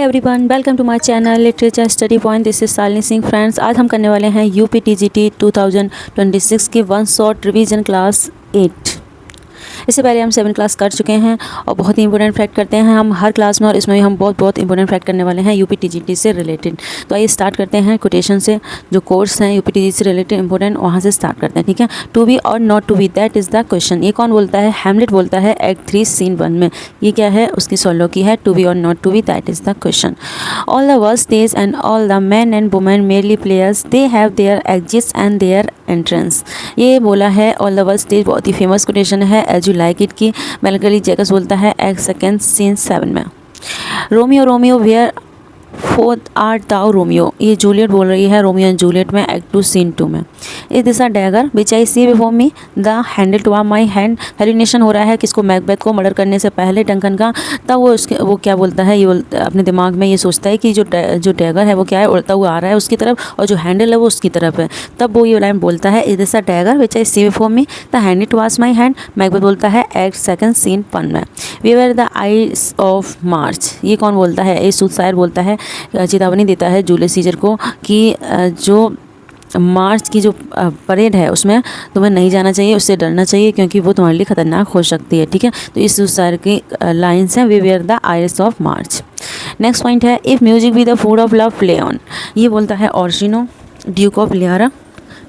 Everyone, welcome to my channel Literature Study Point. This is Shalini Singh. Friends, आज हम करने वाले हैं यूपीटीजीटी 2026 की वन शॉट रिवीजन क्लास 8। इससे पहले हम 7 क्लास कर चुके हैं और बहुत ही इंपॉर्टेंट फैक्ट करते हैं हम हर क्लास में, और इसमें भी हम बहुत इंपॉर्टेंट फैक्ट करने वाले हैं यूपीटीजीटी से रिलेटेड। तो आइए स्टार्ट करते हैं कोटेशन से। जो कोर्स हैं यूपीटीजीटी से रिलेटेड इंपॉर्टेंट, वहाँ से स्टार्ट करते हैं। ठीक है। To be or not to be, that is the question. ये कौन बोलता है? हैमलेट बोलता है एक्ट 3 सीन 1 में। ये क्या है? उसकी सोलो की है। To be or not to be, that is the question. All the world stage and all the man and women merely players, they have their exits and their entrance. ये बोला है ऑल द वर्क स्टेज, बहुत ही famous quotation है as you like it की melancholy Jacques बोलता है act 2 scene 7 में। Romeo Romeo wherefore art thou Romeo, ये जूलियट बोल रही है रोमियो एंड जूलियट में एक्ट 2 सीन 2 में। Is this a dagger which I see before me the handle to my hand. Hallucination हो रहा है किसको? मैकबेथ को मर्डर करने से पहले डंकन का। तब वो क्या बोलता है? ये अपने दिमाग में ये सोचता है कि जो डैगर है वो क्या है, उड़ता हुआ आ रहा है उसकी तरफ, और जो हैंडल है वो उसकी तरफ है। तब वो ये लाइन बोलता है is this a dagger which I see before me the handle to my hand. Macbeth बोलता है एक्ट 2 सीन 1 में। Beware the ides of March, ये कौन बोलता है? ये सूदशायर बोलता है, चेतावनी देता है जूलियस सीजर को कि जो मार्च की जो परेड है उसमें तुम्हें नहीं जाना चाहिए, उससे डरना चाहिए क्योंकि वो तुम्हारे लिए खतरनाक हो सकती है। ठीक है। तो इस सूदशायर की लाइन्स हैं beware the ides of March. Next point है if music be the food of love play on. ये बोलता है Orsino duke of Illyria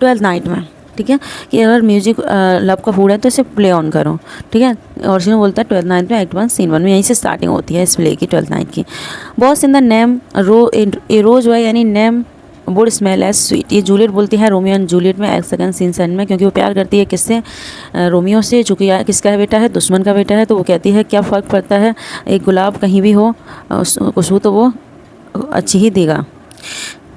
12th night में। ठीक है, कि अगर म्यूजिक लव का फूड है तो इसे प्ले ऑन करो। ठीक है। ऑर्शिनो बोलता है 12th नाइट में एक्ट 1 सीन 1 में। यहीं से स्टार्टिंग होती है इस प्ले की 12th नाइट की। What's in the name a rose by any name would smell as sweet. ये जूलियट बोलती है रोमियो एंड जूलियट में एक्ट 2 सीन 7 में, क्योंकि वो प्यार करती है किससे? रोमियो से, जो कि किसका है बेटा है? दुश्मन का बेटा है। तो वो कहती है क्या फ़र्क पड़ता है, एक गुलाब कहीं भी हो खुशबू तो वो अच्छी ही देगा।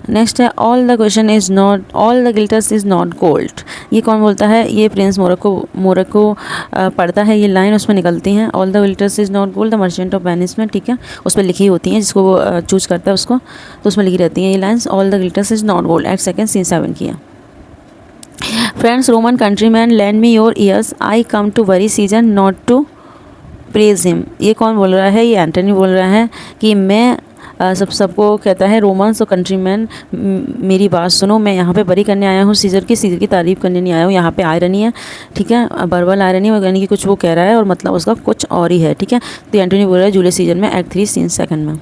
नेक्स्ट है all the question is not all the glitters is not gold. ये कौन बोलता है? ये प्रिंस मोरक्को पढ़ता है ये लाइन, उसमें निकलती हैं all the glitters is not gold the merchant of Venice में। ठीक है, उस पर लिखी होती हैं, जिसको वो चूज करता है उसको, तो उसमें लिखी रहती हैं ये lines all the glitters is not gold act 2 scene 7 की है। Friends Roman countryman lend me your ears I come to bury सीजन नॉट टू प्रेज हिम। ये कौन बोल रहा है? ये एंटनी बोल रहा है कि मैं सबको कहता है रोमन्स और कंट्रीमैन मेरी बात सुनो, मैं यहाँ पे बरी करने आया हूँ सीजर की तारीफ़ करने नहीं आया हूँ। यहाँ पे आयरनी है। ठीक है, बर्बल आयरनी यानी कि कुछ वो कह रहा है और मतलब उसका कुछ और ही है। ठीक है। तो एंटनी बोल रहा है जूलियस सीजर में एक्ट 3 सीन 2 में।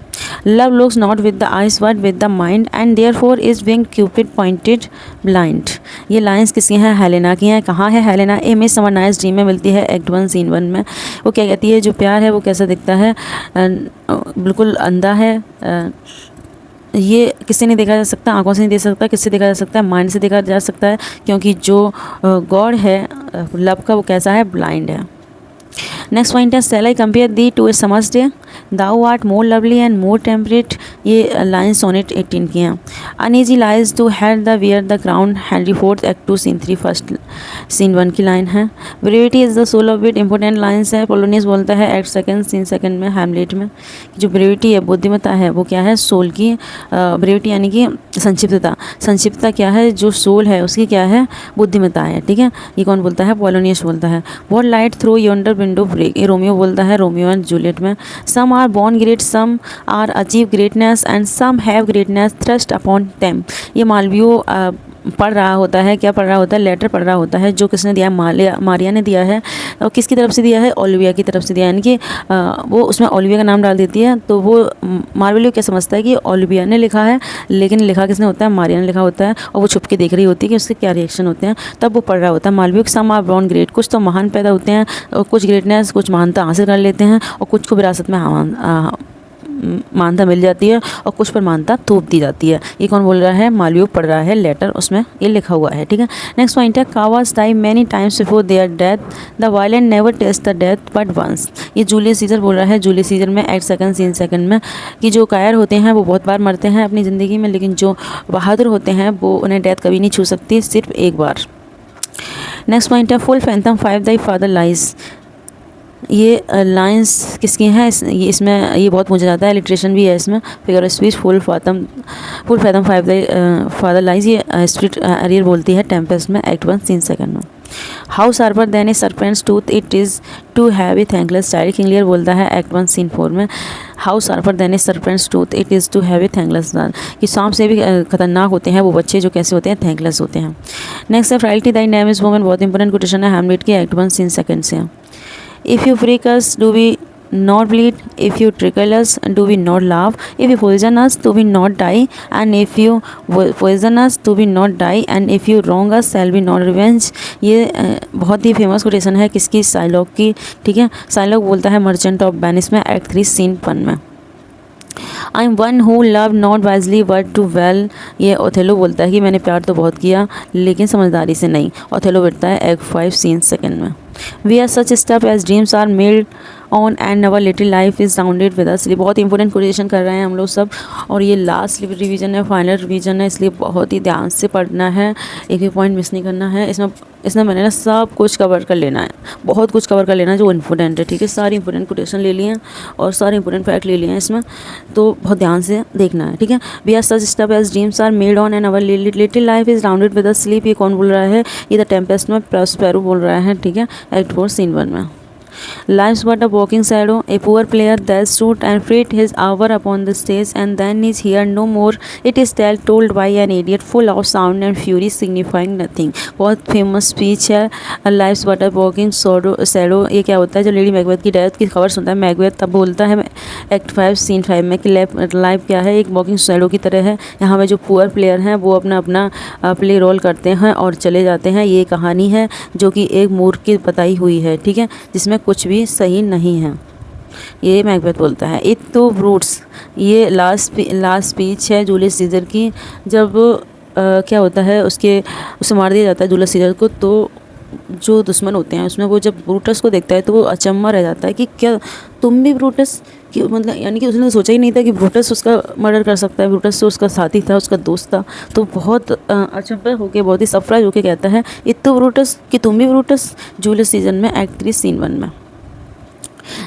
Love looks not with the eyes but with the mind and therefore is विंग क्यूपिड पॉइंटेड ब्लाइंड। ये लाइन्स किसकी हैं? हेलेना की हैं। कहाँ है Helena? A Midsummer Night's Dream में मिलती है एक्ट 1 सीन 1 में। वो क्या कहती है? जो प्यार है वो कैसा दिखता है? बिल्कुल अंधा है। ये किससे नहीं देखा जा सकता? आंखों से नहीं देख सकता। किससे देखा जा सकता है? माइंड से देखा जा सकता है, क्योंकि जो गॉड है लव का वो कैसा है? ब्लाइंड है। नेक्स्ट पॉइंट है shall I compare thee to a summer's day thou art more lovely and more temperate. ये लाइन सोनेट 18 की हैं। Uneasy lies to head the wear the crown Henry 4 act 2 scene 3 first scene 1 की line है। Brevity is the soul of wit, important lines है। Polonius बोलता है act 2 scene 2 में Hamlet में, जो ब्रेविटी है बुद्धिमत्ता है वो क्या है? सोल की ब्रेविटी यानी कि संक्षिप्तता क्या है? जो सोल है उसकी क्या है? बुद्धिमत्ता है। ठीक है। ये कौन बोलता है? पोलोनियस बोलता है। What light through yonder window break, ये रोमियो बोलता है रोमियो एंड जूलियट में। Some are born great, some are achieve greatness and some have greatness thrust upon them. ये मालवियो पढ़ रहा होता है। क्या पढ़ रहा होता है? लेटर पढ़ रहा होता है, जो किसने दिया? मारिया ने दिया है। और किसकी तरफ से दिया है? ओलिविया की तरफ से दिया, यानी कि वो उसमें ओलिविया का नाम डाल देती है। तो वो मार्वेलियो क्या समझता है कि ओलिविया ने लिखा है, लेकिन लिखा किसने होता है? मारिया ने लिखा होता है। और वो छुप के देख रही होती है कि उसके क्या रिएक्शन होते हैं। तब वो पढ़ रहा होता है मालवियो। सम आर बॉर्न ग्रेट, कुछ तो महान पैदा होते हैं और कुछ ग्रेटनेस, कुछ महानता हासिल कर लेते हैं, और कुछ को विरासत में मानता मिल जाती है और कुछ पर मानता थोप दी जाती है। ये कौन बोल रहा है? मालवियो पढ़ रहा है लेटर, उसमें ये लिखा हुआ है। ठीक है। नेक्स्ट पॉइंट है cowards die many times before their death the valiant never taste the death but once. ये जूलियस सीजर बोल रहा है जूलियस सीजर में एक्ट 2 सीन 2 में, कि जो कायर होते हैं वो बहुत बार मरते हैं अपनी ज़िंदगी में, लेकिन जो बहादुर होते हैं वो उन्हें डेथ कभी नहीं छू सकती, सिर्फ एक बार। नेक्स्ट पॉइंट है फुल फैंथम 5 दाई फादर लाइज। ये लाइंस किसकी हैं? इसमें ये बहुत पूछा जाता है, लिटरेशन भी है इसमें। Figure speech full fathom 5 the father lies, ये स्प्रिट अरियर बोलती है टेम्पेस्ट में एक्ट 1 सीन 2 में। How sharper than a serpent's tooth it is to have a thankless child. King Lear बोलता है एक्ट 1 सीन 4 में, how sharper than a serpent's tooth it is to have a thankless child, कि सांप से भी खतरनाक होते हैं वो बच्चे जो कैसे होते हैं, थैंकलेस होते हैं। नेक्स्ट है frailty thy name is woman, बहुत इंपॉर्टेंट क्वेश्चन है, हैमलेट की एक्ट 1 सीन 2 से। If you prick us do we not bleed, if you trickle us do we not laugh, if you poison us do we not die, and if you poison us do we not die, and if you wrong us shall we not revenge। ये बहुत ही famous quotation है किसकी, Psylocke की। ठीक है, Shylock बोलता है मर्चेंट ऑफ वेनिस में एक्ट 3 सीन 1 में। I am one who love not wisely but too well, ये ओथेलो बोलता है कि मैंने प्यार तो बहुत किया लेकिन समझदारी से नहीं। ओथेलो बैठता है एक्ट 5 सीन 2 में। We are such stuff as dreams are made on and our little life is rounded with us. बहुत इंपॉर्टेंट कोटेशन कर रहे हैं हम लोग सब, और ये लास्ट रिवीजन है, फाइनल रिवीजन है, इसलिए बहुत ही ध्यान से पढ़ना है, एक भी पॉइंट मिस नहीं करना है। इसमें मैंने ना सब कुछ कवर कर लेना है, बहुत कुछ कवर कर लेना है जो इंपॉर्टेंट है। ठीक है, सारे इंपॉर्टेंट कोटेशन ले लिए हैं और सारे इंपॉर्टेंट फैक्ट ले लिए हैं इसमें, तो बहुत ध्यान से देखना है। ठीक है, we are such stuff as dreams are made on and our little life is rounded with us sleep, ये कौन बोल रहा है, ये द टेम्पेस्ट में प्रॉस्पेरो बोल रहा है। ठीक है, एक्ट 4 सीन 1 में। Life's but a walking shadow, a poor player that stood and freight his hour upon the stage and then is here no more. It is told by an idiot full of sound and fury signifying nothing। बहुत famous speech है। Life's but a walking shadow, ये क्या होता है, जो lady Macbeth की death की खबर सुनता है मैकबेथ तब बोलता है एक्ट 5 सीन 5 में कि लाइफ क्या है, एक वॉकिंग शैडो की तरह है। यहाँ पे जो पुअर प्लेयर हैं वो अपना प्ले रोल करते हैं और चले जाते हैं। ये कहानी है जो कि एक मूर्ख की बताई हुई है। ठीक है, जिसमें कुछ भी सही नहीं है, ये मैकबेथ बोलता है। इट तो ब्रूट्स, ये लास्ट स्पीच है जूलियस सीजर की, जब क्या होता है उसे मार दिया जाता है जूलियस सीजर को, तो जो दुश्मन होते हैं उसमें वो जब ब्रूटस को देखता है तो वो अचंभा रह जाता है कि क्या तुम भी ब्रूटस, कि मतलब यानी कि उसने सोचा ही नहीं था कि ब्रूटस उसका मर्डर कर सकता है। ब्रूटस तो उसका साथी था, उसका दोस्त था, तो बहुत अचंभा होकर, बहुत ही सरप्राइज होकर कहता है इट तो ब्रूटस, कि तुम भी ब्रूटस, जूलियस सीजर में एक्ट 3 सीन 1 में।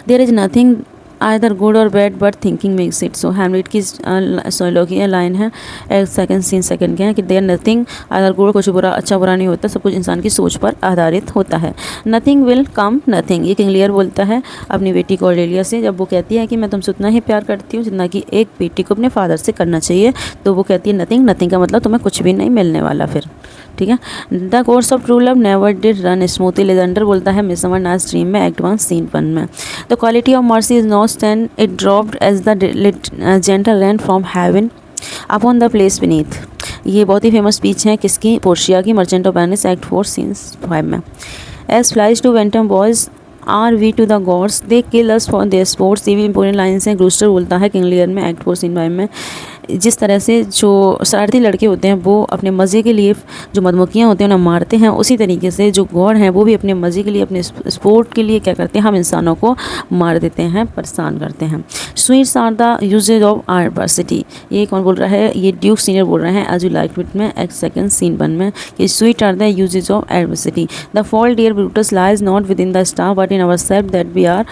There is nothing either good और bad but thinking makes it so, Hamlet की सोलोगी लाइन है एक्ट 2 सीन 2 के हैं कि देयर नथिंग आइदर गुड, कुछ बुरा अच्छा बुरा नहीं होता, सब कुछ इंसान की सोच पर आधारित होता है। नथिंग विल कम नथिंग, ये किंग लियर बोलता है अपनी बेटी कॉर्डेलिया से, जब वो कहती है कि मैं तुमसे उतना ही प्यार करती हूँ जितना कि एक बेटी को अपने फादर से करना चाहिए, तो वो कहती है नथिंग, नथिंग का मतलब तुम्हें कुछ भी नहीं मिलने वाला फिर। ठीक है, the course of true love never did run smoothly, Lysander बोलता है मिसमर नाइट्स ड्रीम में एक्ट 1 सीन 1 में। The quality of mercy is not and it dropped as the gentle rain from heaven upon the place beneath, ये बहुत ही famous speech है किसकी, Portia की, Merchant of Venice act 4 scene 5 में। As flies to wanton boys are we to the gods they kill us for there sports, ये भी important lines हैं। ग्रूस्टर बोलता है किंग लियर में एक्ट 4 सीन 5 में, जिस तरह से जो शरारती लड़के होते हैं वो अपने मज़े के लिए जो मधुमक्खियाँ होती हैं उन्हें मारते हैं, उसी तरीके से जो गॉड हैं वो भी अपने मज़े के लिए, अपने स्पोर्ट के लिए क्या करते हैं, हम इंसानों को मार देते हैं, परेशान करते हैं। Sweets are the uses of adversity, ये कौन बोल रहा है, ये ड्यूक सीनियर बोल रहे हैं एज यू लाइक इट में एक्ट 2 सीन 1 में कि sweet are the uses of adversity. The fault dear Brutus lies not within the star but in our self that we are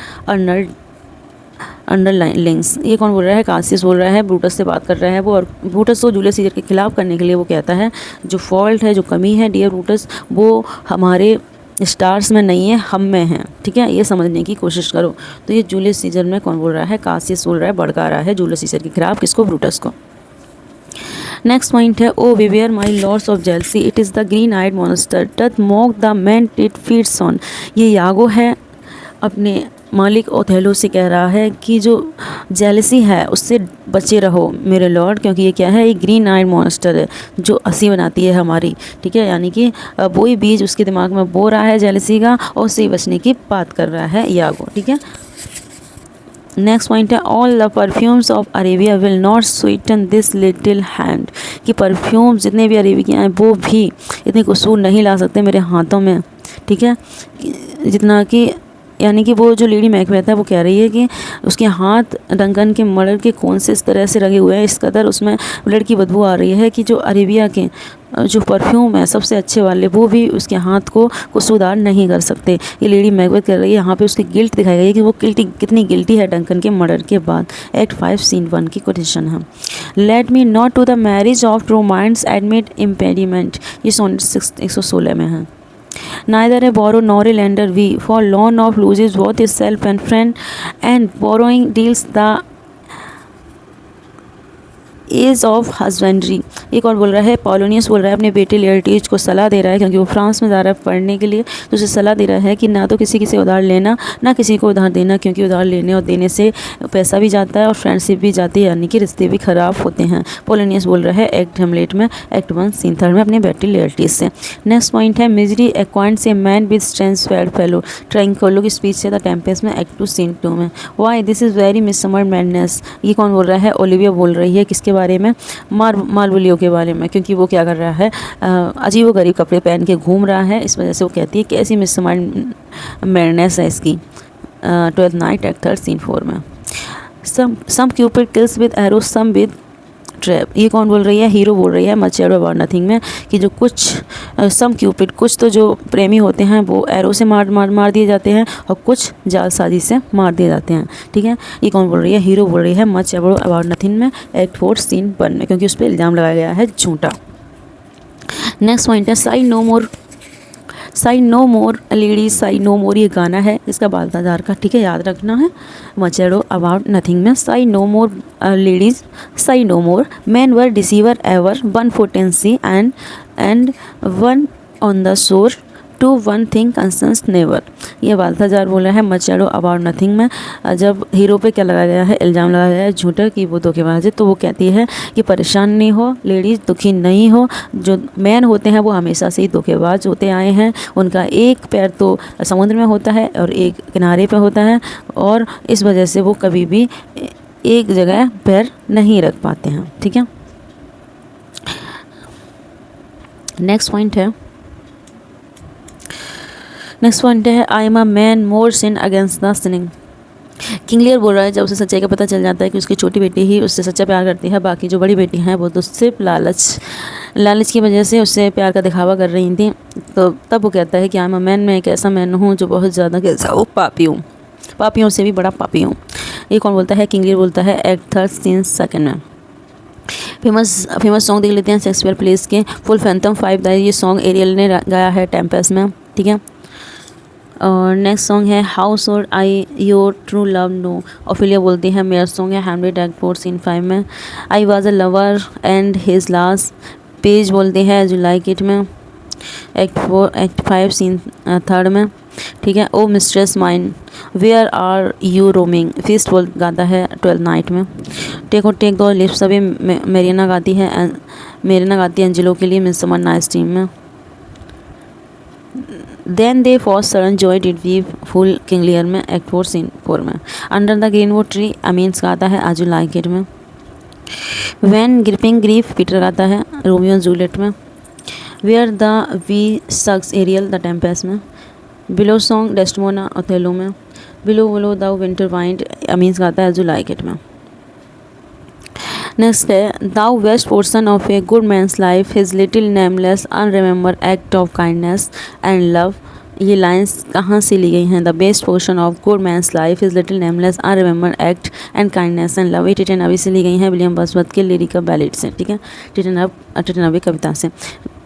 underlings, ये कौन बोल रहा है, कासियस बोल रहा है, ब्रूटस से बात कर रहा है वो, और ब्रूटस को जूलियस सीजर के खिलाफ करने के लिए वो कहता है जो फॉल्ट है, जो कमी है डियर ब्रूटस, वो हमारे स्टार्स में नहीं है, हम में है। ठीक है, ये समझने की कोशिश करो। तो ये जूलियस सीजर में कौन बोल रहा है, कासियस बोल रहा है, भड़का रहा है जूलियस सीजर के खिलाफ, किसको, ब्रूटस को। नेक्स्ट पॉइंट है O beware my lords of jealousy it is the green eyed monster doth mock the man it feeds on, ये यागो है अपने मालिक ओथेलो से कह रहा है कि जो जेलसी है उससे बचे रहो मेरे लॉर्ड, क्योंकि ये क्या है, एक ग्रीन आइड मॉन्स्टर है जो हंसी बनाती है हमारी। ठीक है, यानी कि वही बीज उसके दिमाग में बो रहा है जेलसी का, और उससे बचने की बात कर रहा है यागो। ठीक है, नेक्स्ट पॉइंट है all the perfumes of Arabia will not Sutton this little hand, कि परफ्यूम जितने भी अरेबिया हैं वो भी इतने कसूर नहीं ला सकते मेरे हाथों में। ठीक है, जितना कि यानी कि वो जो लेडी मैकबेथ है वो कह रही है कि उसके हाथ डंकन के मर्डर के खून से इस तरह से रंगे हुए हैं, इस कदर उसमें ब्लड की बदबू आ रही है कि जो अरेबिया के जो परफ्यूम है सबसे अच्छे वाले वो भी उसके हाथ को कसूरदार नहीं कर सकते। ये लेडी मैकबेथ कर रही है, यहाँ पे उसकी गिल्ट दिखाई गई है कि वो कितनी गिल्टी है डंकन के मर्डर के बाद। एक्ट 5 सीन 1 की कोटेशन है। Let me not to the marriage of true minds admit impediment, ये सोनेट 116 में है। Neither a borrower nor a lender we, for loan of loses both his self and friend, and borrowing deals the edge of husbandry. एक और बोल रहा है, Polonius बोल रहा है अपने बेटे लेयर्टीज को सलाह दे रहा है, क्योंकि वो फ्रांस में जा रहा है पढ़ने के लिए, तो उसे सलाह दे रहा है कि ना तो किसी से उधार लेना, ना किसी को उधार देना, क्योंकि उधार लेने और देने से पैसा भी जाता है और फ्रेंडशिप भी जाती है, यानी कि रिश्ते भी ख़राब होते हैं। पोलोनियस बोल रहा है एक्ट हेमलेट में एक्ट 1 सीन 3 में अपने बेटे लेयर्टीज से। नेक्स्ट पॉइंट है, misery acquaints a man with strange fellow, Trinculo की स्पीच से द टेम्पेस्ट में एक्ट 2 सीन 2 में। Why this is very midsummer madness, ये कौन बोल रहा है? ओलिविया बोल रही है, किसके बारे में? मार्वलियो के बारे में, क्योंकि वो क्या कर रहा है, अजीब व गरीब कपड़े पहन के घूम रहा है, इस वजह से वो कहती है कैसी मिसमाइंड मैडनेस है इसकी। 12th नाइट एक्ट 3 सीन 4 में। Some Cupid kills with arrow some with trap, ये कौन बोल रही है? हीरो बोल रही है मच एडो अबाउट नथिंग में, कि जो कुछ सम क्यूपिड, कुछ तो जो प्रेमी होते हैं वो एरो से मार दिए जाते हैं और कुछ जालसाजी से मार दिए जाते हैं। ठीक है, ये कौन बोल रही है? हीरो बोल रही है मच एडो अबाउट नथिंग में एक्ट 4 सीन 1 में, क्योंकि उस पर इल्ज़ाम लगाया गया है झूठा। नेक्स्ट पॉइंट है, Sai no more ladies sigh no more, ये गाना है इसका बाल्ताजार का, ठीक है, याद रखना है। मचेडो अबाउट नथिंग में sigh no more ladies sigh no more, man were deceiver ever, 1 foot in sea and 1 on the shore, to one thing concerns never, ये बाल्ताजार बोला है मचेडो अबाउट नथिंग में। जब हीरो पे क्या लगाया गया है? इल्ज़ाम लगाया गया है झूठा कि वो धोखेबाज है, तो वो कहती है कि परेशान नहीं हो लेडीज़, दुखी नहीं हो, जो मैन होते हैं वो हमेशा से ही धोखेबाज होते आए हैं, उनका एक पैर तो समुद्र में होता है और एक किनारे पे होता है, और इस वजह से वो कभी भी एक जगह पैर नहीं रख पाते हैं। ठीक है, नेक्स्ट पॉइंट है I am a man more sin against the sinning. King Lear बोल रहा है, जब उसे सच्चाई का पता चल जाता है कि उसकी छोटी बेटी ही उससे सच्चा प्यार करती है, बाकी जो बड़ी बेटी हैं वो तो सिर्फ लालच की वजह से उससे प्यार का दिखावा कर रही थी, तो तब वो कहता है कि आई एम अ मैन, मैं एक ऐसा मैन हूँ जो बहुत ज़्यादा कैसा हूँ, पापी हूँ, पापियों से भी बड़ा पापी हूँ। ये कौन बोलता है? किंग लियर बोलता है एक्ट 3 सीन 2 में। फेमस सॉन्ग देख लेते हैं शेक्सपियर प्लेस के, फुल फैंटम 5 ये सॉन्ग एरियल ने गाया है टेम्पेस्ट में। ठीक है, और नेक्स्ट सॉन्ग है how should I your true love know, Ophelia बोलती है मेरा सॉन्ग है हैमलेट एक्ट 4 सीन 5 में। I was a lover and his lass Page बोलती है एज यू लाइक इट में एक्ट 5 सीन 3 में। ठीक है, O mistress mine where are you roaming, Feste बोल गाता है 12th नाइट में। टेक दो लिप्स अभी मेरिना गाती है एंजेलो के लिए मिस समर नाइट टीम में। Then they for sudden joy did weep fool King Lear में एक्ट 4 सीन 4 में। Under the greenwood tree Amiens गाता है आज यू लाइक इट में। वैन ग्रिपिंग ग्रीफ पीटर गाता है रोमियो एंड जूलियट में। Where the bee sucks Ariel the Tempest में। Willow song Desdemona Othello में। Blow the winter wind Amiens गाता है आज यू लाइक इट में। Next है thou best portion of a good man's life his little nameless unremembered act of kindness and love, ये lines कहाँ से ली गई हैं? The best portion of good man's life his little nameless unremembered act and kindness and love, ये टिटन से ली गई हैं विलियम वर्ड्सवर्थ के लिरिकल बैलेट से। ठीक है, टिटन कविता से।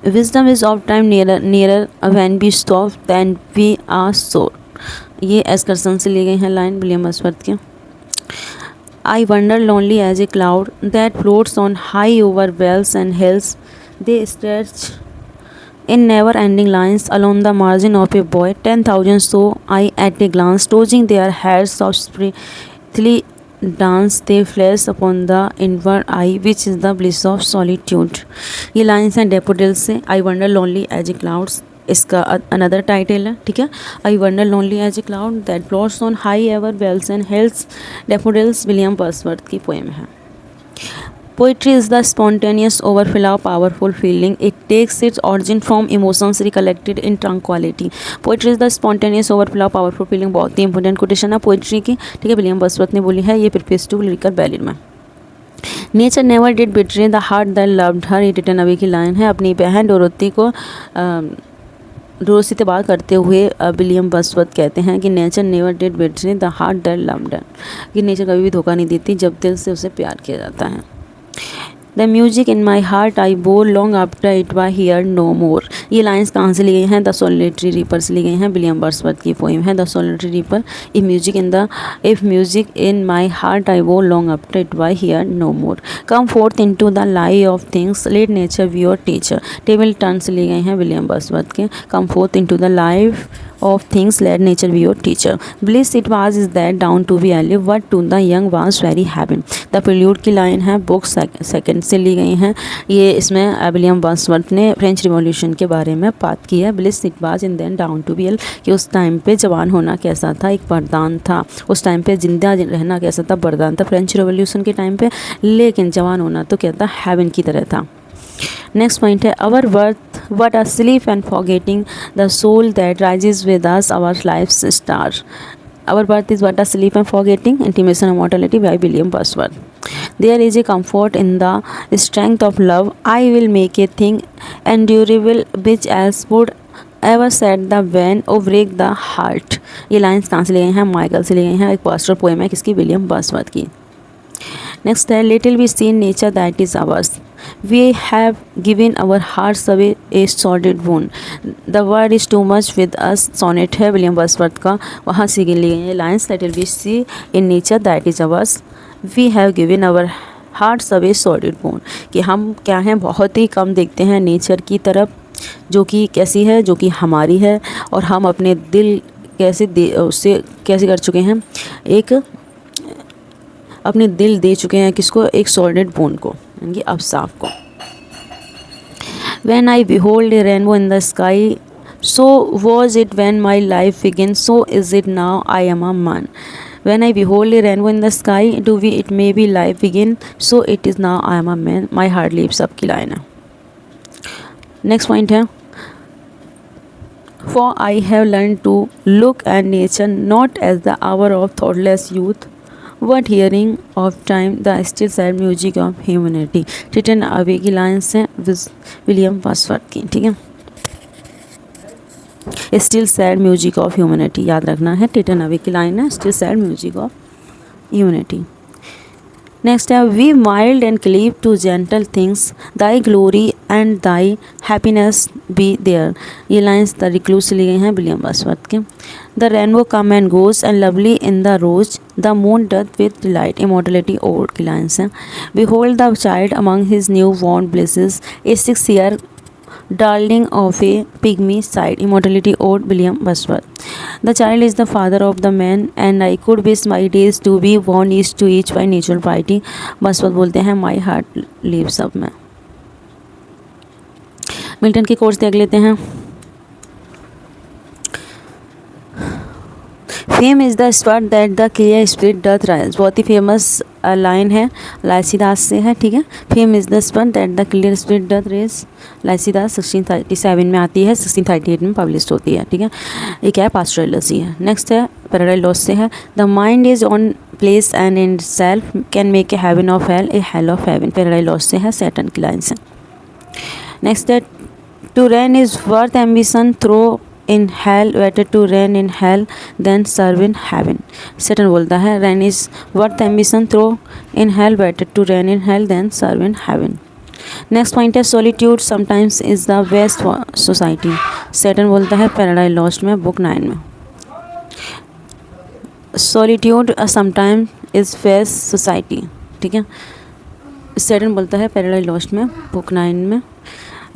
Wisdom is oft time nearer when we stop then we are sure, ये एस्कर्सन से ली गई हैं लाइन विलियम वर्ड्सवर्थ के। I wander lonely as a cloud that floats on high over vales and hills. They stretch in never-ending lines along the margin of a void. 10,000 saw I at a glance, tossing their heads of sprightly dance. They flash upon the inward eye, which is the bliss of solitude. ये lines हैं daffodils से। I wander lonely as a clouds, इसका another title है। ठीक है, I wander lonely as a cloud that floats on high ever vales and hills, daffodils William Wordsworth की poem है। Poetry is the spontaneous overflow powerful feeling, it takes its origin from emotions recollected in tranquillity. Poetry is the spontaneous overflow powerful feeling, बहुत ही important quotation है poetry की। ठीक है, William Wordsworth ने बोली है, ये प्रीफेस टू लिरिकल बैलेड में। Nature never did betray the heart that loved her, ये टिटन अवे की लाइन है। अपनी बहन डोरोथी को डोरोथी से बात करते हुए विलियम वर्ड्सवर्थ कहते हैं कि nature never did betray the heart that loved her, कि नेचर कभी भी धोखा नहीं देती जब दिल से उसे प्यार किया जाता है। The music in my heart I bore long after it why hear no more. ये लाइन्स कहाँ से ली गई हैं? द सोलिटरी रीपर से ली गई हैं। विलियम वर्ड्सवर्थ की पोइम है the solitary reaper. If music in my heart I bore long after it why hear no more. Come forth into the light of things let nature be your teacher. Table turn से ली गई हैं William Wordsworth के। Come forth into the life of things let nature be your teacher. Bliss it was is that down to be alive what to the young was very happy. The prelude की line है book second से ली गई हैं। ये इसमें William Wordsworth ने French revolution के बारे में बात की है। Bliss it was in then dawn to be alive कि उस टाइम पे जवान होना कैसा था, एक वरदान था। उस टाइम पे जिंदा रहना कैसा था, वरदान था फ्रेंच रिवॉल्यूशन के टाइम पे। लेकिन जवान होना तो क्या था, हेवन की तरह था। नेक्स्ट पॉइंट है our birth what a sleep and forgetting the soul that rises with us our life's star. Our birth is what a sleep and forgetting intimation and mortality by William Wordsworth. There is a comfort in the strength of love. I will make a thing endurable which as would ever set the van or break the heart. ये lines कहाँ से ली गई हैं? Michael से ली गई हैं। एक पास्टोरल पोएम है किसकी? विलियम वर्ड्सवर्थ की। नेक्स्ट है little we see nature that is ours we have given our hearts away a sordid wound. The word is too much with us sonnet है विलियम वर्ड्सवर्थ का। वहाँ से ली गई है lines little we see in nature that is ours we have given our hearts away sordid wound। कि हम क्या हैं, बहुत ही कम देखते हैं नेचर की तरफ जो कि कैसी है, जो कि हमारी है, और हम अपने दिल उससे कैसे कर चुके हैं, एक अपने दिल दे चुके हैं किसको? एक सॉलिड बोन को, यानी अवसाफ को। When I behold a rainbow in the sky, so was it when my life began, so is it now I am a man. When I behold a rainbow in the sky, it may be life begin, so it is now I am a man. My heart leaps up की line है। Next point है For I have learned to look at nature not as the hour of thoughtless youth, What hearing of time the still sad music of humanity. टिटन Abbey की lines हैं William Wordsworth की, ठीक है। Still sad music of humanity याद रखना है, टिटन अवे की लाइन है still sad music of humanity. Next है be mild and cleave to gentle things thy glory and thy happiness be there. ये लाइन्स द रिक्लूज से ली गई हैं विलियम वर्ड्सवर्थ के। The rainbow come and goes and lovely in the rose the moon doth with delight immortality ode की lines हैं। Behold the child among his new born blisses a 6 year darling of a pygmy side immortality ode William Wordsworth. The child is the father of the man and I could wish my days to be born each to each by natural piety. Wordsworth बोलते हैं my heart leaves up में। Milton की course देख लेते हैं। Fame is the spot that the clear spirit doth rise. बहुत ही famous line है, लाइसीदास से है, ठीक है। Fame is the spot that the clear spirit doth raise. Lycidas 1637 में आती है, 1638 में पब्लिश होती है, ठीक है। ये क्या है? पास्टोरल है। नेक्स्ट है पैराडाइज लॉस्ट से है the mind is own place and in self can make a heaven of hell a hell of heaven. Paradise Lost से है, सैटर्न की लाइन से। नेक्स्ट है to reign is worth ambition though in hell better to reign in hell than serve in heaven. Saturn बोलता है reign is worth ambition through in hell better to reign in hell than serve in heaven. Next point है solitude sometimes is the best for society. Saturn बोलता है paradise lost में book 9 में। solitude sometimes is best society, ठीक है। Saturn बोलता है paradise lost में बुक 9 में।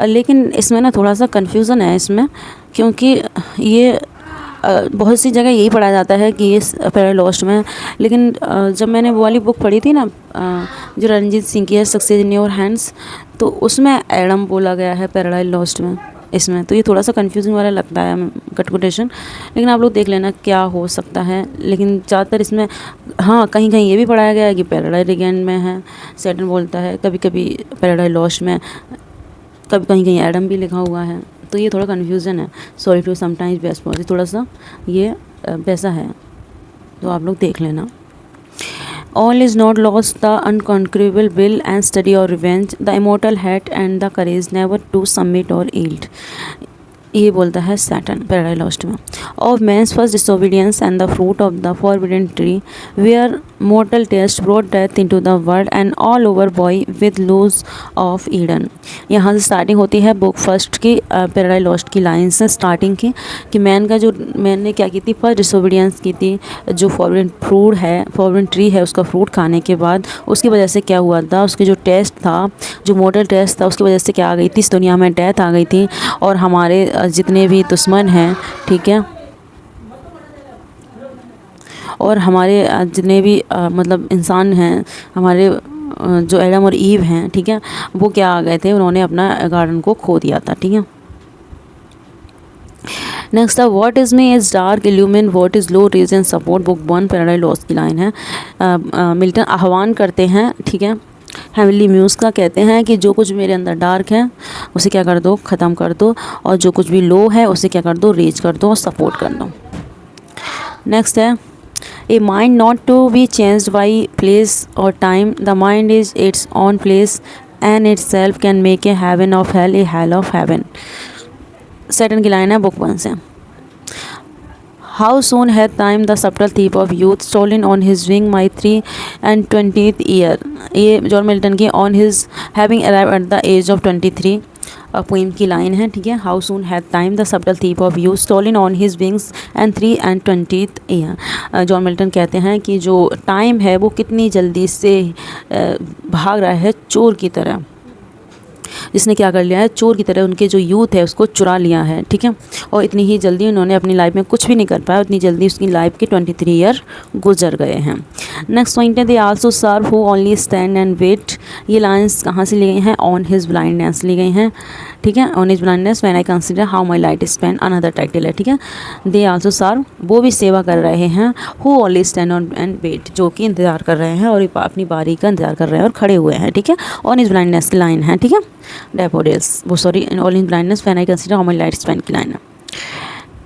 लेकिन इसमें ना थोड़ा सा कन्फ्यूज़न है इसमें, क्योंकि ये बहुत सी जगह यही पढ़ा जाता है कि ये पैराडाइज लॉस्ट में, लेकिन जब मैंने वो वाली बुक पढ़ी थी ना जो रंजीत सिंह की है सक्सेस इन योर हैंड्स, तो उसमें एडम बोला गया है पैराडाइज लॉस्ट में इसमें, तो ये थोड़ा सा कन्फ्यूजन वाला लगता है कटकोटेशन, लेकिन आप लोग देख लेना क्या हो सकता है। लेकिन ज़्यादातर इसमें हाँ कहीं कहीं ये भी पढ़ाया गया है कि पैराडाइज रिगेन में है, सैटर्न बोलता है, कभी कभी पैराडाइज लॉस्ट में, कभी कहीं कहीं एडम भी लिखा हुआ है, तो ये थोड़ा कन्फ्यूज़न है। सॉलिट्यूड समटाइम्स बेस्ट पॉज थोड़ा सा ये वैसा है, तो आप लोग देख लेना। All is not lost the unconquerable will and study और revenge the immortal hate and the courage never to submit और ईल्ड। ये बोलता है सैटर्न पैराडाइज लॉस्ट में। Of man's first disobedience and the fruit of the forbidden tree where mortal test brought death into the world and all over boy with lose of Eden। यहाँ से starting होती है book first की paradise Lost की line से starting की कि man ने क्या की थी, फर्स्ट डिसोबीडियंस की थी। जो फॉरबिडन ट्री है उसका फ्रूट खाने के बाद उसकी वजह से क्या हुआ था, उसके जो टेस्ट था, जो मॉडल टेस्ट था, उसकी वजह से क्या आ गई थी, इस दुनिया में डेथ आ गई थी। और हमारे जितने भी दुश्मन हैं, ठीक है, और हमारे जितने भी मतलब इंसान हैं, हमारे जो एडम और ईव हैं, ठीक है, वो क्या आ गए थे, उन्होंने अपना गार्डन को खो दिया था, ठीक है। नेक्स्ट है what is me is dark illumine what is low reason support. Book 1 Paradise Lost की लाइन है। मिल्टन आह्वान करते हैं, ठीक है, हेवनली म्यूज़ का, कहते हैं कि जो कुछ मेरे अंदर डार्क है उसे क्या कर दो, ख़त्म कर दो, और जो कुछ भी लो है उसे क्या कर दो, रेज कर दो और सपोर्ट कर दो। नेक्स्ट है A mind not to be changed by place or time. The mind is its own place and itself can make a heaven of hell a hell of heaven। सेटन की line है book 1 से। How soon hath time the subtle thief of youth stolen on his wing my 23 year। ये John Milton की on his having arrived at the age of 23 poem की line है, ठीक है। How soon hath time the subtle thief of youth stolen on his wings and 3 and 20 year. John Milton कहते हैं कि जो टाइम है वो कितनी जल्दी से भाग रहा है चोर की तरह, जिसने क्या कर लिया है, चोर की तरह उनके जो यूथ है उसको चुरा लिया है, ठीक है। और इतनी ही जल्दी उन्होंने अपनी लाइफ में कुछ भी नहीं कर पाया, उतनी जल्दी उसकी लाइफ के 23 ईयर गुजर गए हैं। नेक्स्ट पॉइंट है they also serve who only stand and wait. ये लाइन्स कहाँ से ली गई हैं, ऑन हिज ब्लाइंडनेस ली गई हैं, ठीक है। On his blindness when I consider how my light spend another title है, ठीक है। दे आल्सो सर्व, वो भी सेवा कर रहे हैं, who only stand on and wait, जो कि इंतजार कर रहे हैं और अपनी बारी का इंतजार कर रहे हैं और खड़े हुए हैं, ठीक है। ऑन हिज ब्लाइंडनेस की लाइन है, ठीक है। डैफोडिल्स, वो sorry, all in blindness when I consider how my light Spain की लाइन है।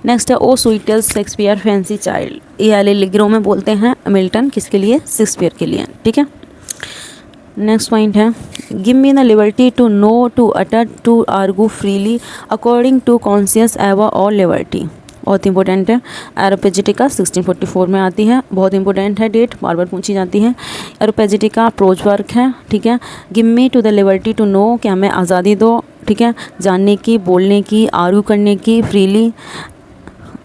नेक्स्ट है ओ स्वीटल्स शेक्सपियर फैंसी चाइल्ड। ये एलिग्रो में बोलते हैं मिल्टन, किसके लिए, शेक्सपियर के लिए, ठीक है। नेक्स्ट पॉइंट है give me the liberty to know to utter to argue freely according to conscience ever all liberty. बहुत इंपॉर्टेंट है। एरोपेजिटिका 1644 में आती है, बहुत इंपॉर्टेंट है डेट, बार बार पूछी जाती है। एरोपेजिटिका प्रोज वर्क है, ठीक है। Give me to the liberty to know, कि हमें आज़ादी दो, ठीक है, जानने की, बोलने की, आर्ग्यू करने की फ्रीली,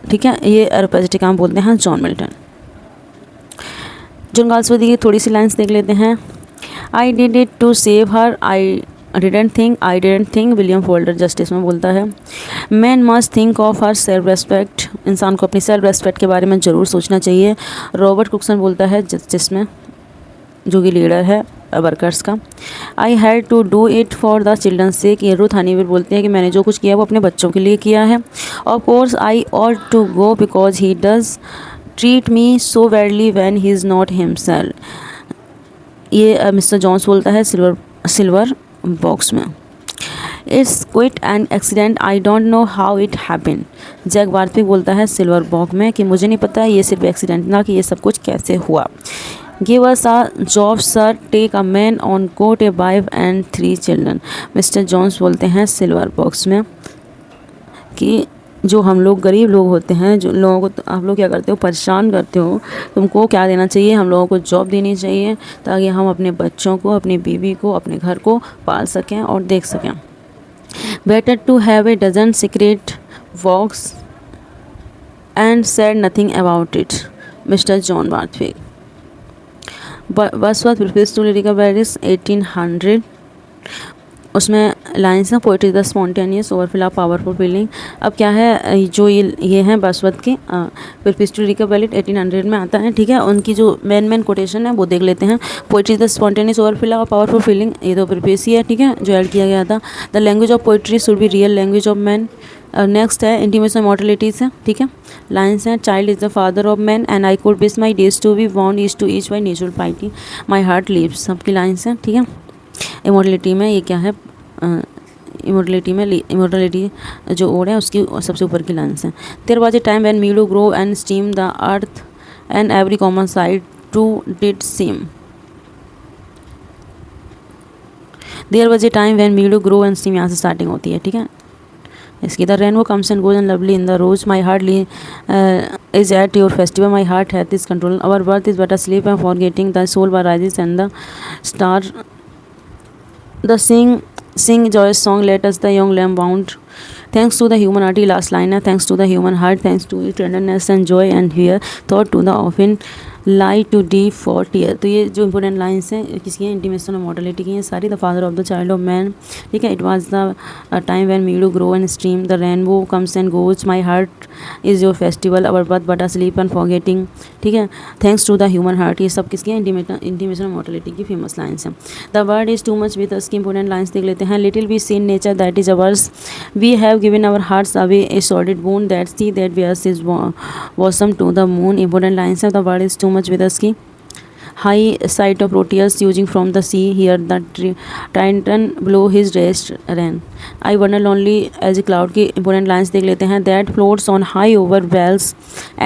ठीक है। ये एरोपेजिटिका में बोलते हैं जॉन मिल्टन। जॉन गाल्सवर्दी की थोड़ी सी लाइन्स देख लेते हैं। I did it to save her, I didn't think William Falder Justice में बोलता है। Man must think of her self respect, इंसान को अपनी सेल्फ रेस्पेक्ट के बारे में ज़रूर सोचना चाहिए। रॉबर्ट कुक्सन बोलता है जस्टिस में, जो कि लीडर है वर्कर्स का। I had to do it for the children sake, ये रुथ हनीवेल बोलते हैं कि मैंने जो कुछ किया वो अपने बच्चों के लिए किया है। Of course I ought to go because he does treat me so badly when he is not himself. ये मिस्टर जॉन्स बोलता है सिल्वर बॉक्स में। It's quite an accident, I don't know how it happen. Jack Barthwick बोलता है Silver Box में कि मुझे नहीं पता ये सिर्फ एक्सीडेंट ना, कि ये सब कुछ कैसे हुआ। Give us a job sir, take a man on coat, a wife and 3 children. Mr Jones बोलते हैं सिल्वर बॉक्स में कि जो हम लोग गरीब लोग होते हैं, जो लोगों को आप लोग क्या करते हो, परेशान करते हो, तुमको क्या देना चाहिए, हम लोगों को जॉब देनी चाहिए ताकि हम अपने बच्चों को, अपनी बीवी को, अपने घर को पाल सकें और देख सकें। Better to have a dozen secret walks and said nothing about it. Mr John Barthwick. Wordsworth preface to lyrical ballads 1800, उसमें लाइन्स हैं poetry the spontaneous overflow of powerful feeling. अब क्या है, जो ये हैं वर्ड्सवर्थ की प्रीफेस टू लिरिकल बैरिस 1800 में आता है, ठीक है। उनकी जो मेन कोटेशन है वो देख लेते हैं। Poetry the spontaneous overflow of powerful feeling, ये तो प्रीफेस ही है, ठीक है, जो ऐड किया गया था। The language of poetry should be real language of man. Next है इंटीमेशन मॉर्टलिटीज है, ठीक है। लाइन्स हैं child is the father of man and I could wish my days to be bound each to each by natural piety my heart leaps. सबकी lines हैं, ठीक है। Immortality में ये क्या है, इमोर्टलिटी जो ओड है उसकी सबसे ऊपर की लाइन्स हैं। There was a time when meadow grove and stream the earth and every common sight to did seem. There was a time when meadow grove and stream, यहाँ से स्टार्टिंग होती है, ठीक है। इसकी the rainbow comes and goes and lovely in the rose my heart is at your festival my heart hath is control our birth is but a sleep and forgetting the soul by rises and the star the sing joyous song let us the young lamb bound thanks to the humanity last line है thanks to the human heart thanks to its tenderness and joy and here thought to the often lie to deep for tear। तो ये जो important lines हैं किसकी हैं, intimation और mortality की हैं सारी। The father of the child of man, ठीक है। It was the time when meadow grove and stream the rainbow comes and goes my heart is your festival our birth but a sleep and forgetting, ठीक है। Thanks to the human heart, ये सब किसकी हैं, intimation और mortality की famous lines हैं। The word is too much with us की इंपॉर्टेंट लाइन्स देख लेते हैं। Little we see in nature that is ours we have given our hearts away a sordid boon that sea that bares his bosom to the moon, important lines है। The world is too much with us की high sight of Proteus using from the sea here the Titan blow his rest rain I wonder lonely as a cloud की important lines देख लेते हैं। that floats on high over vales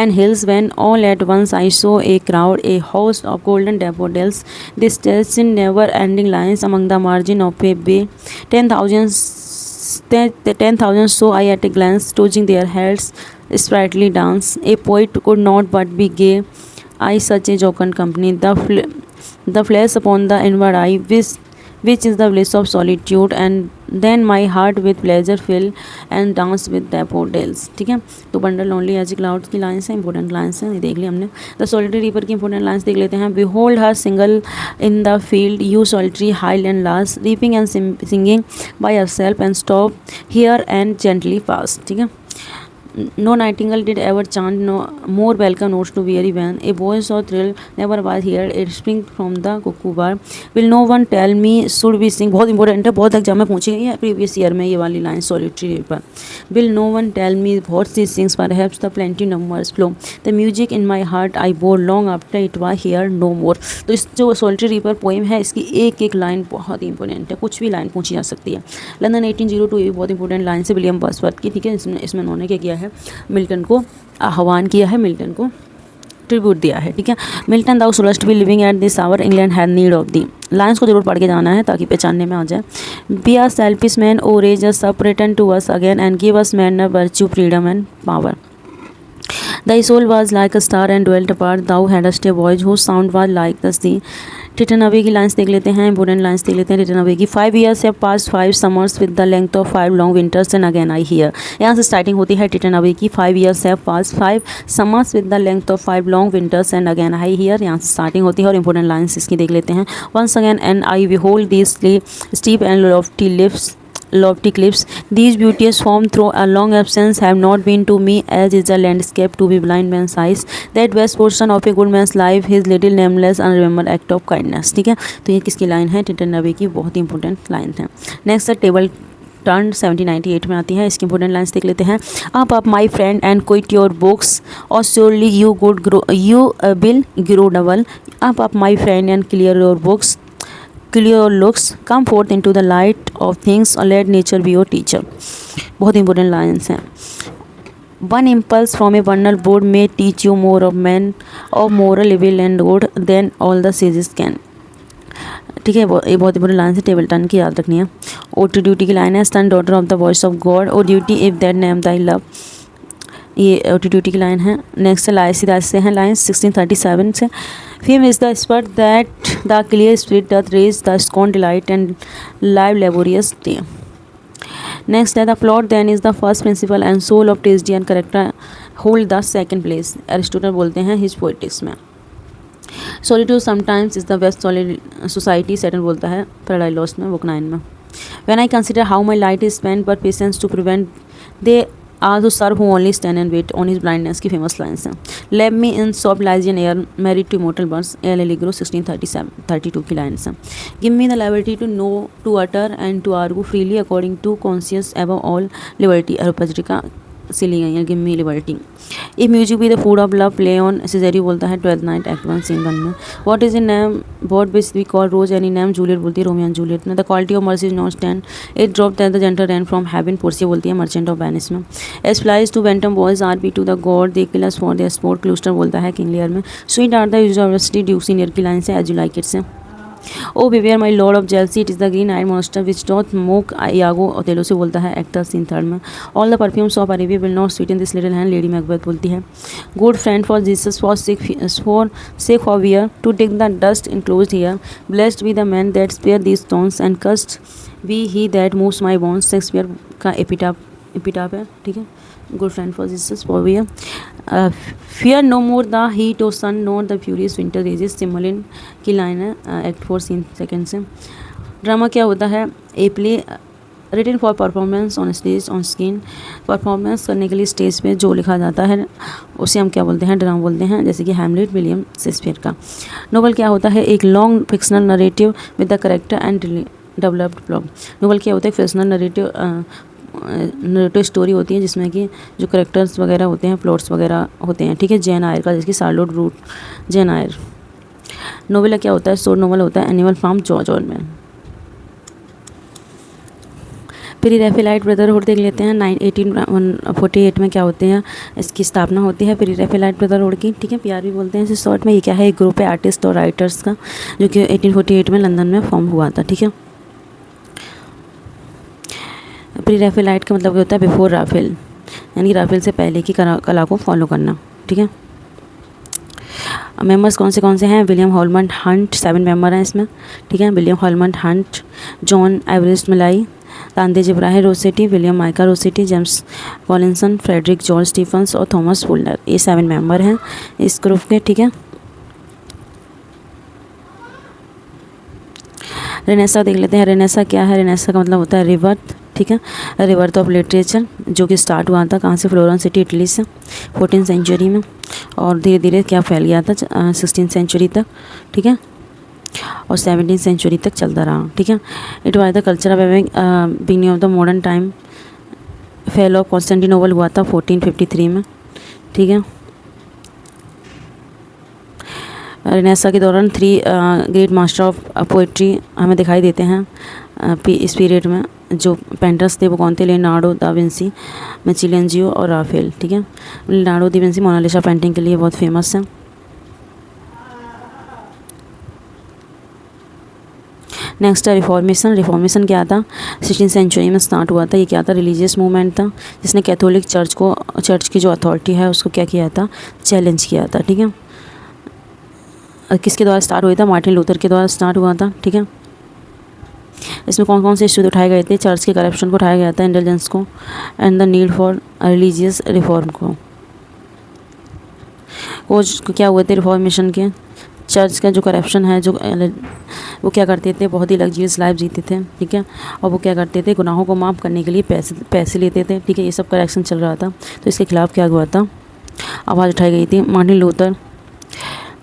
and hills when all at once I saw a crowd a host of golden daffodils this tells in never ending lines among the margin of a bay 10,000 saw I at a glance touching their heads sprightly dance a poet could not but be gay I such a jocund company the flash upon the inward eye which is the bliss of solitude and then my heart with pleasure fill and dance with daffodils, ठीक है। तो wander lonely as cloud की lines हैं, important lines हैं, ये देख लिया हमने। द सॉलिटरी रीपर की इंपॉर्टेंट लाइन्स देख लेते हैं। Behold her single in the field yon solitary Highland lass reaping and singing by yourself and stop here and gently pass, ठीक है। No nightingale did ever chant no more welcome notes to weary van. A voice of thrill never was heard. It spring from the cuckoo bar. Will no one tell me should we sing? बहुत important है, बहुत exam में पूछी गई है previous year में ये वाली line solitary river. Will no one tell me what she sings? Perhaps the plenty numbers flow. The music in my heart I bore long after it was here no more. तो इस जो solitary river poem है इसकी एक एक line बहुत ही important है, कुछ भी लाइन पूछी जा सकती है। लंदन 1802 ये भी बहुत इंपॉर्टेंट लाइन से विलियम वर्ड्सवर्थ की, ठीक है। इसमें उन्होंने क्या किया है, मिल्टन को आह्वान किया है, मिल्टन को ट्रिब्यूट दिया है, ठीक है। Milton thou shouldst be living at this hour England had need of thee, lines को जरूर पढ़ के जाना है ताकि पहचानने में आ जाए। Be are selfish man O raise us up return to us again and give us man virtue freedom and power. Thy soul was like a star and dwelt apart. Thou hadst a voice whose sound was like the sea. Return away की lines देख लेते हैं, important lines देख लेते हैं। Return away की 5 years have passed 5 summers with the length of 5 long winters and again I hear। यहाँ से स्टार्टिंग होती है रिटर्न अवे की। 5 years have passed 5 summers with the length of 5 long winters and again I hear, यहाँ से starting होती है। और इंपॉर्टेंट लाइन्स इसकी देख लेते हैं। once again and I behold these steep and lofty cliffs, these beauteous form through a long absence have not been to me as is a landscape to be blind man's eyes, that best portion of a good man's life his little nameless unremembered act of kindness, ठीक है। तो ये किसकी line है, Teton नबी की, बहुत ही important line है। नेक्स्ट टेबल टर्न 1798 में आती है, इसकी इंपॉर्टेंट लाइन्स देख लेते हैं। Up my friend and quit your books और surely you will grow double. Up my friend and clear your books clear your looks, come forth into the light of things or let nature be your teacher। बहुत important lines हैं। One impulse from a bundle board may teach you more of men of moral evil and good than all the sages can, ठीक है। ये बहुत important line है, table turn की याद रखनी है। ओ टू ड्यूटी की लाइन है, stern daughter of the voice of God O duty if that name thy love, ये ओ टू ड्यूटी की लाइन है। नेक्स्ट लाइस से हैं लाइन 1637 से। Fame is the spur that the clear spirit doth raise the scorn delight and live laborious day. Next है the plot then is the first principle and soul of tragedy and character hold the second place, Aristotle बोलते हैं his poetics में। Solitude sometimes is the best society, Satan बोलता है paradise lost में, book 9 में। When I consider how my light is spent पर patience to prevent they are to serve who only stand and wait on his blindness की famous lines हैं। Lap me in soft Lydian air married to immortal birds L Allegro 1632 की lines हैं। Give me the liberty to know to utter and to argue freely according to conscience above all liberty, Areopagitica से ली गई है। Give me liberty. A music be the food of love play on सिजेरी बोलता है 12th night act 1 scene 1 में। What is in name but which we call rose any name, Juliet बोलती है रोमियो एंड जूलियट में। The quality of mercy is not stand it drop that the gentle rain from heaven, Portia बोलती है Merchant of Venice में। As flies to wanton boys are we to the god they kill us for their sport, Gloucester बोलता है King Lear में। Sweet are the university Duke senior की line से as you like it से। O beware my lord of jealousy, it is the green eyed monster which doth mock Iago Othello से बोलता है actor scene third में। All the perfumes of Arabia will not sweet in this little hand, lady Macbeth बोलती है। Good friend for Jesus for sake forbear to take the dust enclosed here, blessed be the man that spares these stones and cursed be he that moves my bones, Shakespeare का epitaph है, ठीक है। Good friend for Jesus for wear, fear no more the heat of sun not the furious winter rages, Cymbeline की line है act 4 scene second से। Drama क्या होता है? A play written for performance on stage on screen, performance करने के लिए stage पे जो लिखा जाता है उसे हम क्या बोलते हैं? ड्रामा बोलते हैं, जैसे कि हैमलेट विलियम शेक्सपियर का। नोवेल क्या होता है? एक long fictional narrative with the character and developed plot. Novel क्या होता है? फिक्शनल नरेटिव स्टोरी होती है जिसमें कि जो करेक्टर्स वगैरह होते हैं, प्लॉट्स वगैरह होते हैं, ठीक है। जेन आयर का, जिसकी Charlotte wrote Jane Eyre. Novella क्या होता है? शॉर्ट नोवेल होता है animal farm George Orwell. Pre Raphaelite brotherhood देख लेते हैं। 1848 में क्या होते हैं? इसकी स्थापना होती है प्री रैफेलाइट ब्रदरहुड की, ठीक है। पीआर भी बोलते हैं इसे शॉर्ट में। ये क्या है? एक ग्रुप है आर्टिस्ट और राइटर्स का जो कि 1848 में लंदन में फॉर्म हुआ था, ठीक है। प्री रैफेलाइट का मतलब होता है बिफोर राफेल, यानी राफेल से पहले की कला को फॉलो करना, ठीक है। मेंबर्स कौन से हैं? विलियम हॉलमंड हंट, 7 मेंबर हैं इसमें, ठीक है। William Holman Hunt, John Everett Millais, तांदेज इब्राहिम रोसेटी, विलियम माइका Rossetti, James Collinson, Frederic George Stephens और थॉमस फुलर, ये 7 मेंबर हैं इस ग्रुप के, ठीक है। रेनेसा देख लेते हैं। रेनेसा क्या है? रेनेसा का मतलब होता है रिवर्थ, ठीक है। रिवर्थ ऑफ लिटरेचर, जो कि स्टार्ट हुआ था कहाँ से? फ्लोरेंस सिटी, इटली से 14th सेंचुरी में, और धीरे धीरे क्या फैल गया था 16th सेंचुरी तक, ठीक है, और 17th सेंचुरी तक चलता रहा, ठीक है। It was the culture of beginning of the modern time. Fell off Constantinople हुआ था 1453 में, ठीक है। रेनेसा के दौरान 3 ग्रेट मास्टर ऑफ पोइट्री हमें दिखाई देते हैं इस पीरियड में। जो पेंटर्स थे वो कौन थे? लियोनार्डो दा विंसी, मिचेलेंजियो और राफेल, ठीक है। Leonardo da Vinci Mona Lisa painting के लिए बहुत फेमस है। नेक्स्ट है रिफॉर्मेशन। रिफॉर्मेशन क्या था? 16th सेंचुरी में स्टार्ट हुआ था। ये क्या था? रिलीजियस मूवमेंट था जिसने कैथोलिक चर्च की जो अथॉरिटी है उसको क्या किया था? चैलेंज किया था, ठीक है। किसके द्वारा स्टार्ट हुआ था? मार्टिन लूथर के द्वारा स्टार्ट हुआ था, ठीक है। इसमें कौन से इश्यूज उठाए गए थे? चर्च के करप्शन को उठाया गया था, इंटेलिजेंस को, and the need for religious reform को क्या हुए थे रिफॉर्मेशन के? चर्च का जो करप्शन है, जो वो क्या करते थे? बहुत ही लग्जरियस लाइफ जीते थे, ठीक है। और वो क्या करते थे? गुनाहों को माफ़ करने के लिए पैसे लेते थे, ठीक है। ये सब करेक्शन चल रहा था, तो इसके खिलाफ क्या हुआ था? आवाज़ उठाई गई थी। मार्टिन लूथर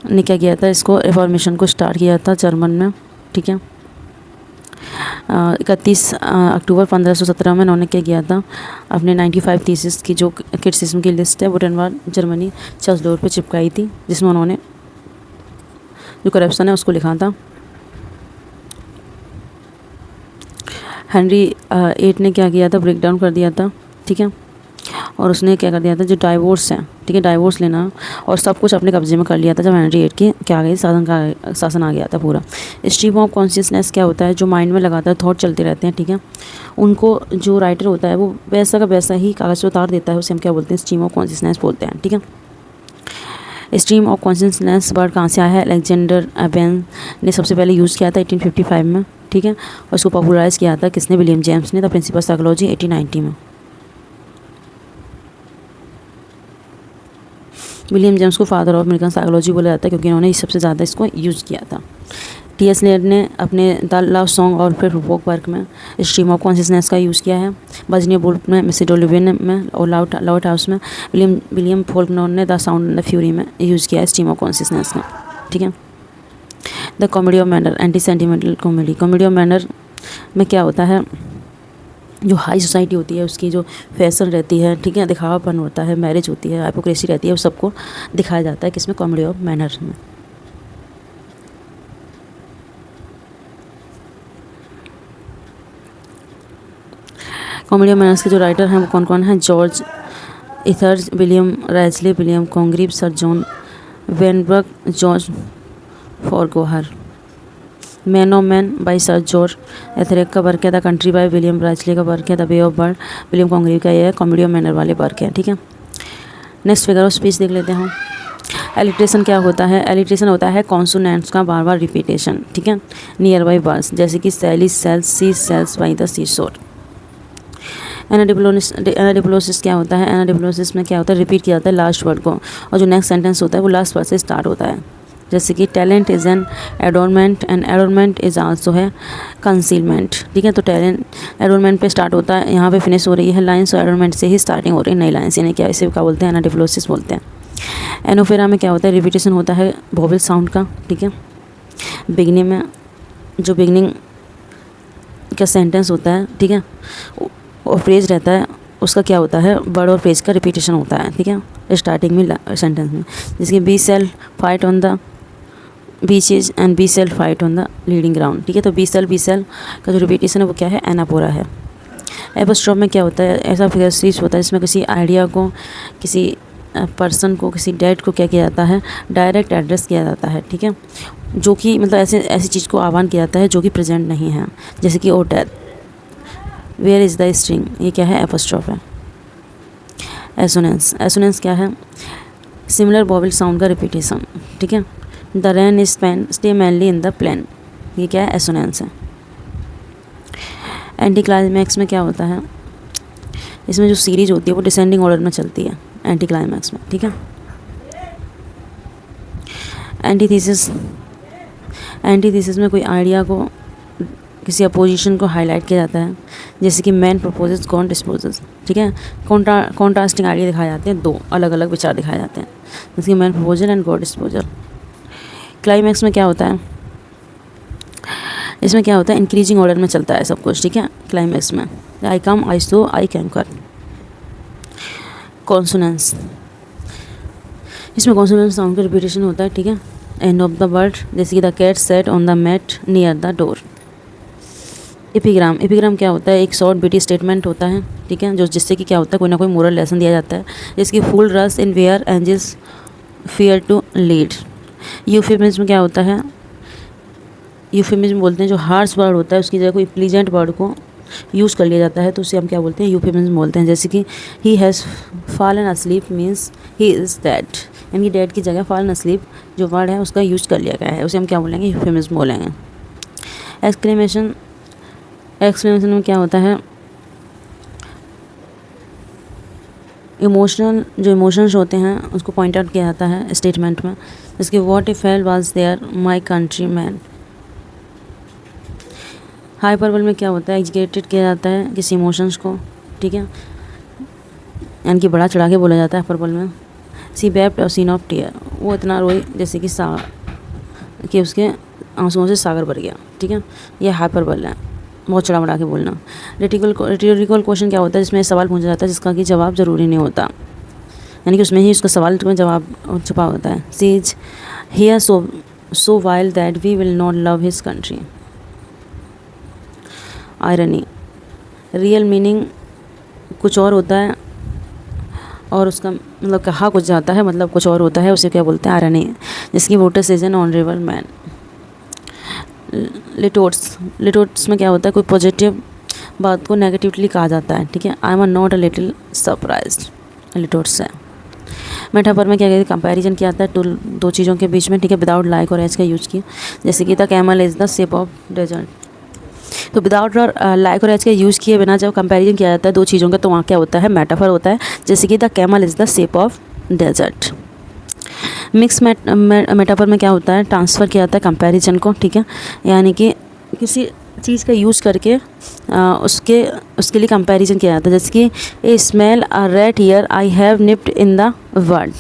ने क्या किया था? इसको रिफॉर्मेशन को स्टार्ट किया था जर्मन में, ठीक है। 31 अक्टूबर 1517 में उन्होंने क्या किया था? अपने 95 थीसिस की जो क्रिटिसिज्म की लिस्ट है वो वुटेनबर्ग जर्मनी चर्च डोर पे चिपकाई थी, जिसमें उन्होंने जो करप्शन है उसको लिखा था। हेनरी 8 ने क्या किया था? ब्रेक डाउन कर दिया था, ठीक है। और उसने क्या कर दिया था? जो डाइवोर्स है, ठीक है, डाइवोर्स लेना और सब कुछ अपने कब्जे में कर लिया था जब हेनरी 8 की क्या आ गई शासन आ गया था पूरा। स्ट्रीम ऑफ कॉन्शियसनेस क्या होता है? जो माइंड में लगातार थॉट चलते रहते हैं, ठीक है, उनको जो राइटर होता है वो वैसा का वैसा ही कागज़ पर उतार देता है, उसे हम क्या बोलते हैं? स्ट्रीम ऑफ कॉन्शियसनेस बोलते हैं, ठीक है। स्ट्रीम ऑफ कॉन्शियसनेस वर्ड कहाँ से आया है? अलेक्जेंडर एबेन ने सबसे पहले यूज़ किया था 1855 में, ठीक है। और इसको पॉपुलराइज़ किया था किसने? विलियम जेम्स ने, द प्रिंसिपल साइकोलॉजी 1890 में। विलियम जेम्स को फादर ऑफ अमेरिकन साइकोलॉजी बोला जाता है क्योंकि इन्होंने सबसे ज़्यादा इसको यूज़ किया था। टी.एस. एलियट ने अपने द लव सॉन्ग और फिर वॉक वर्क में स्ट्रीम ऑफ कॉन्शियसनेस का यूज़ किया है। वर्जीनिया वुल्फ में, मिसिस डोलिवियन में और लाउट हाउस में विलियम फॉल्कनर ने the sound and the fury में यूज़ किया है स्ट्रीम ऑफ कॉन्शियसनेस का, ठीक है। The comedy of manner, anti sentimental comedy. Comedy of manner में क्या होता है? जो हाई सोसाइटी होती है उसकी जो फैशन रहती है, ठीक है, दिखावापन होता है, मैरिज होती है, हाइपोक्रेसी रहती है, वो सबको दिखाया जाता है किसमें? कॉमेडी ऑफ मैनर में। कॉमेडी ऑफ मैनर्स के जो राइटर हैं वो कौन कौन हैं? George Etherege, William Wycherley, William Congreve, sir John Vanbrugh, George Farquhar. Man of man by sir George Etherege का वर्क है, the country by William Wycherley का वर्क है, the way of world William Congreve का ये है, comedy of manner वाले work है। ठीक है, नेक्स्ट फिगर ऑफ स्पीच देख लेते हैं। एलिट्रेशन क्या होता है? एलिट्रेशन होता है कॉन्सोनेंट्स का बार बार रिपीटेशन। ठीक है, नियर बाई वर्ड्स, जैसे कि Sally sells, sea shells by the sea shore. Anadiplosis क्या होता है? एनाडिप्लोसिस में क्या होता है? रिपीट किया जाता है लास्ट वर्ड को, और जो नेक्स्ट सेंटेंस होता है वो लास्ट वर्ड से स्टार्ट होता है। जैसे कि talent is an adornment and adornment is also है कंसीलमेंट। ठीक है, तो टैलेंट एडोरमेंट पे स्टार्ट होता है, यहाँ पे फिनिश हो रही है लाइन्स, और एडोरमेंट से ही स्टार्टिंग हो रही है नई लाइन्स, यानी क्या इसे क्या बोलते हैं? एनाडिप्लोसिस बोलते हैं। एनोफेरा में क्या होता है? रिपीटेशन होता है वोवेल साउंड का। ठीक है, बिगनिंग में जो बिगनिंग का सेंटेंस होता है, ठीक है, और फ्रेज रहता है, उसका क्या होता है? वर्ड और फ्रेज का रिपीटेशन होता है। ठीक है, स्टार्टिंग में सेंटेंस में, जिसके we shall fight on the beaches and we shall fight on the landing ground. ठीक है, तो बी सेल का जो रिपीटेशन है वो क्या है? एनापोरा है। एपोस्ट्रोफ में क्या होता है? ऐसा फिगर स्पीच होता है जिसमें किसी आइडिया को, किसी पर्सन को, किसी डेड को क्या किया जाता है? डायरेक्ट एड्रेस किया जाता है। ठीक है, जो कि मतलब ऐसी चीज़ को आह्वान किया जाता है जो कि प्रेजेंट नहीं है, जैसे कि O death, where is the sting, ये क्या है? एपोस्ट्रोफ है। एसोनेंस क्या है? सिमिलर वोवेल साउंड का रिपीटेशन। ठीक है, the rain in Spain stay mainly in the plain, ये क्या है? एसोनेंस है। एंटी क्लाइमैक्स में क्या होता है? इसमें जो सीरीज होती है वो डिसेंडिंग ऑर्डर में चलती है एंटी क्लाइमैक्स में। ठीक है, एंटीथीसिस में कोई आइडिया को, किसी अपोजिशन को हाईलाइट किया जाता है, जैसे कि मैन प्रपोजेस गॉड डिस्पोजेस। ठीक है, कॉन्ट्रास्टिंग आइडिया दिखाए जाते हैं, दो अलग अलग विचार दिखाए जाते हैं, जैसे कि man proposal and God disposal. Climax में क्या होता है? इसमें क्या होता है? इंक्रीजिंग ऑर्डर में चलता है सब कुछ। ठीक है, क्लाइमैक्स में आई कम, आई सो, आई कैंकर। कॉन्सोनेंस, इसमें कॉन्सोनेंस साउंड का रिपीटेशन होता है। ठीक है, एंड ऑफ द वर्ड, जैसे कि the cat sat on the mat near the door. Epigram क्या होता है? एक शॉर्ट बिटी स्टेटमेंट होता है। ठीक है, जो जिससे कि क्या होता है? कोई ना कोई मोरल लेसन दिया जाता है, जिसकी fools rush in where angels fear to lead. Euphemism क्या होता है? यूफेमिज्म बोलते हैं जो हार्श वर्ड होता है उसकी जगह कोई प्लीजेंट वर्ड को यूज़ कर लिया जाता है, तो उसे हम क्या बोलते हैं? यूफेमिज्म बोलते हैं। जैसे कि he has fallen asleep means he is dead, यानी डेड की जगह फॉलन अस्लीप जो वर्ड है उसका यूज़ कर लिया गया है, उसे हम क्या बोलेंगे? यूफेमिज्म बोलेंगे। एक्सक्लेमेशन में क्या होता है? इमोशंस होते हैं उसको पॉइंट आउट किया जाता है स्टेटमेंट में, जैसे what if hell was there my country man. Hyperbole में क्या होता है? एग्जीगेटेड किया जाता है किसी इमोशंस को। ठीक है, यानी कि बड़ा चढ़ा के बोला जाता है हाइपरबल में। सी वेप्ट और सीन ऑफ टीयर, वो इतना रोई जैसे कि उसके आंसुओं से सागर भर गया। ठीक है, यह हाइपरबल है, बहुत चढ़ा बढ़ा के बोलना। रेटोरिकल क्वेश्चन क्या होता है? जिसमें सवाल पूछा जाता है जिसका कि जवाब ज़रूरी नहीं होता, यानी कि उसमें ही उसका सवाल में जवाब छुपा होता है। Sees here so wild that we will not love his country. Irony, real meaning कुछ और होता है और उसका मतलब कहा कुछ जाता है, मतलब कुछ और होता है, उसे क्या बोलते हैं? आयरनी। जिसकी voters is an honourable man. Litotes में क्या होता है? कोई पॉजिटिव बात को नेगेटिवली कहा जाता है। ठीक है, I am not a little surprised, litotes है। मेटाफर में क्या कहते हैं? कंपैरिजन किया जाता है दो चीज़ों के बीच में। ठीक है, विदाउट लाइक और एज का यूज़ किया, जैसे कि the camel is the ship of desert. तो विदाउट और लाइक और एज का यूज़ किए बिना जब कंपैरिजन किया जाता है दो चीज़ों का, तो वहाँ क्या होता है? मेटाफर होता है, जैसे कि the camel is the ship of desert. Mix metaphor में क्या होता है? ट्रांसफ़र किया जाता है कंपैरिजन को। ठीक है, यानी कि किसी चीज़ का यूज़ करके उसके लिए कंपैरिजन किया जाता है, जैसे कि a smell a rat here I have nipped in the world.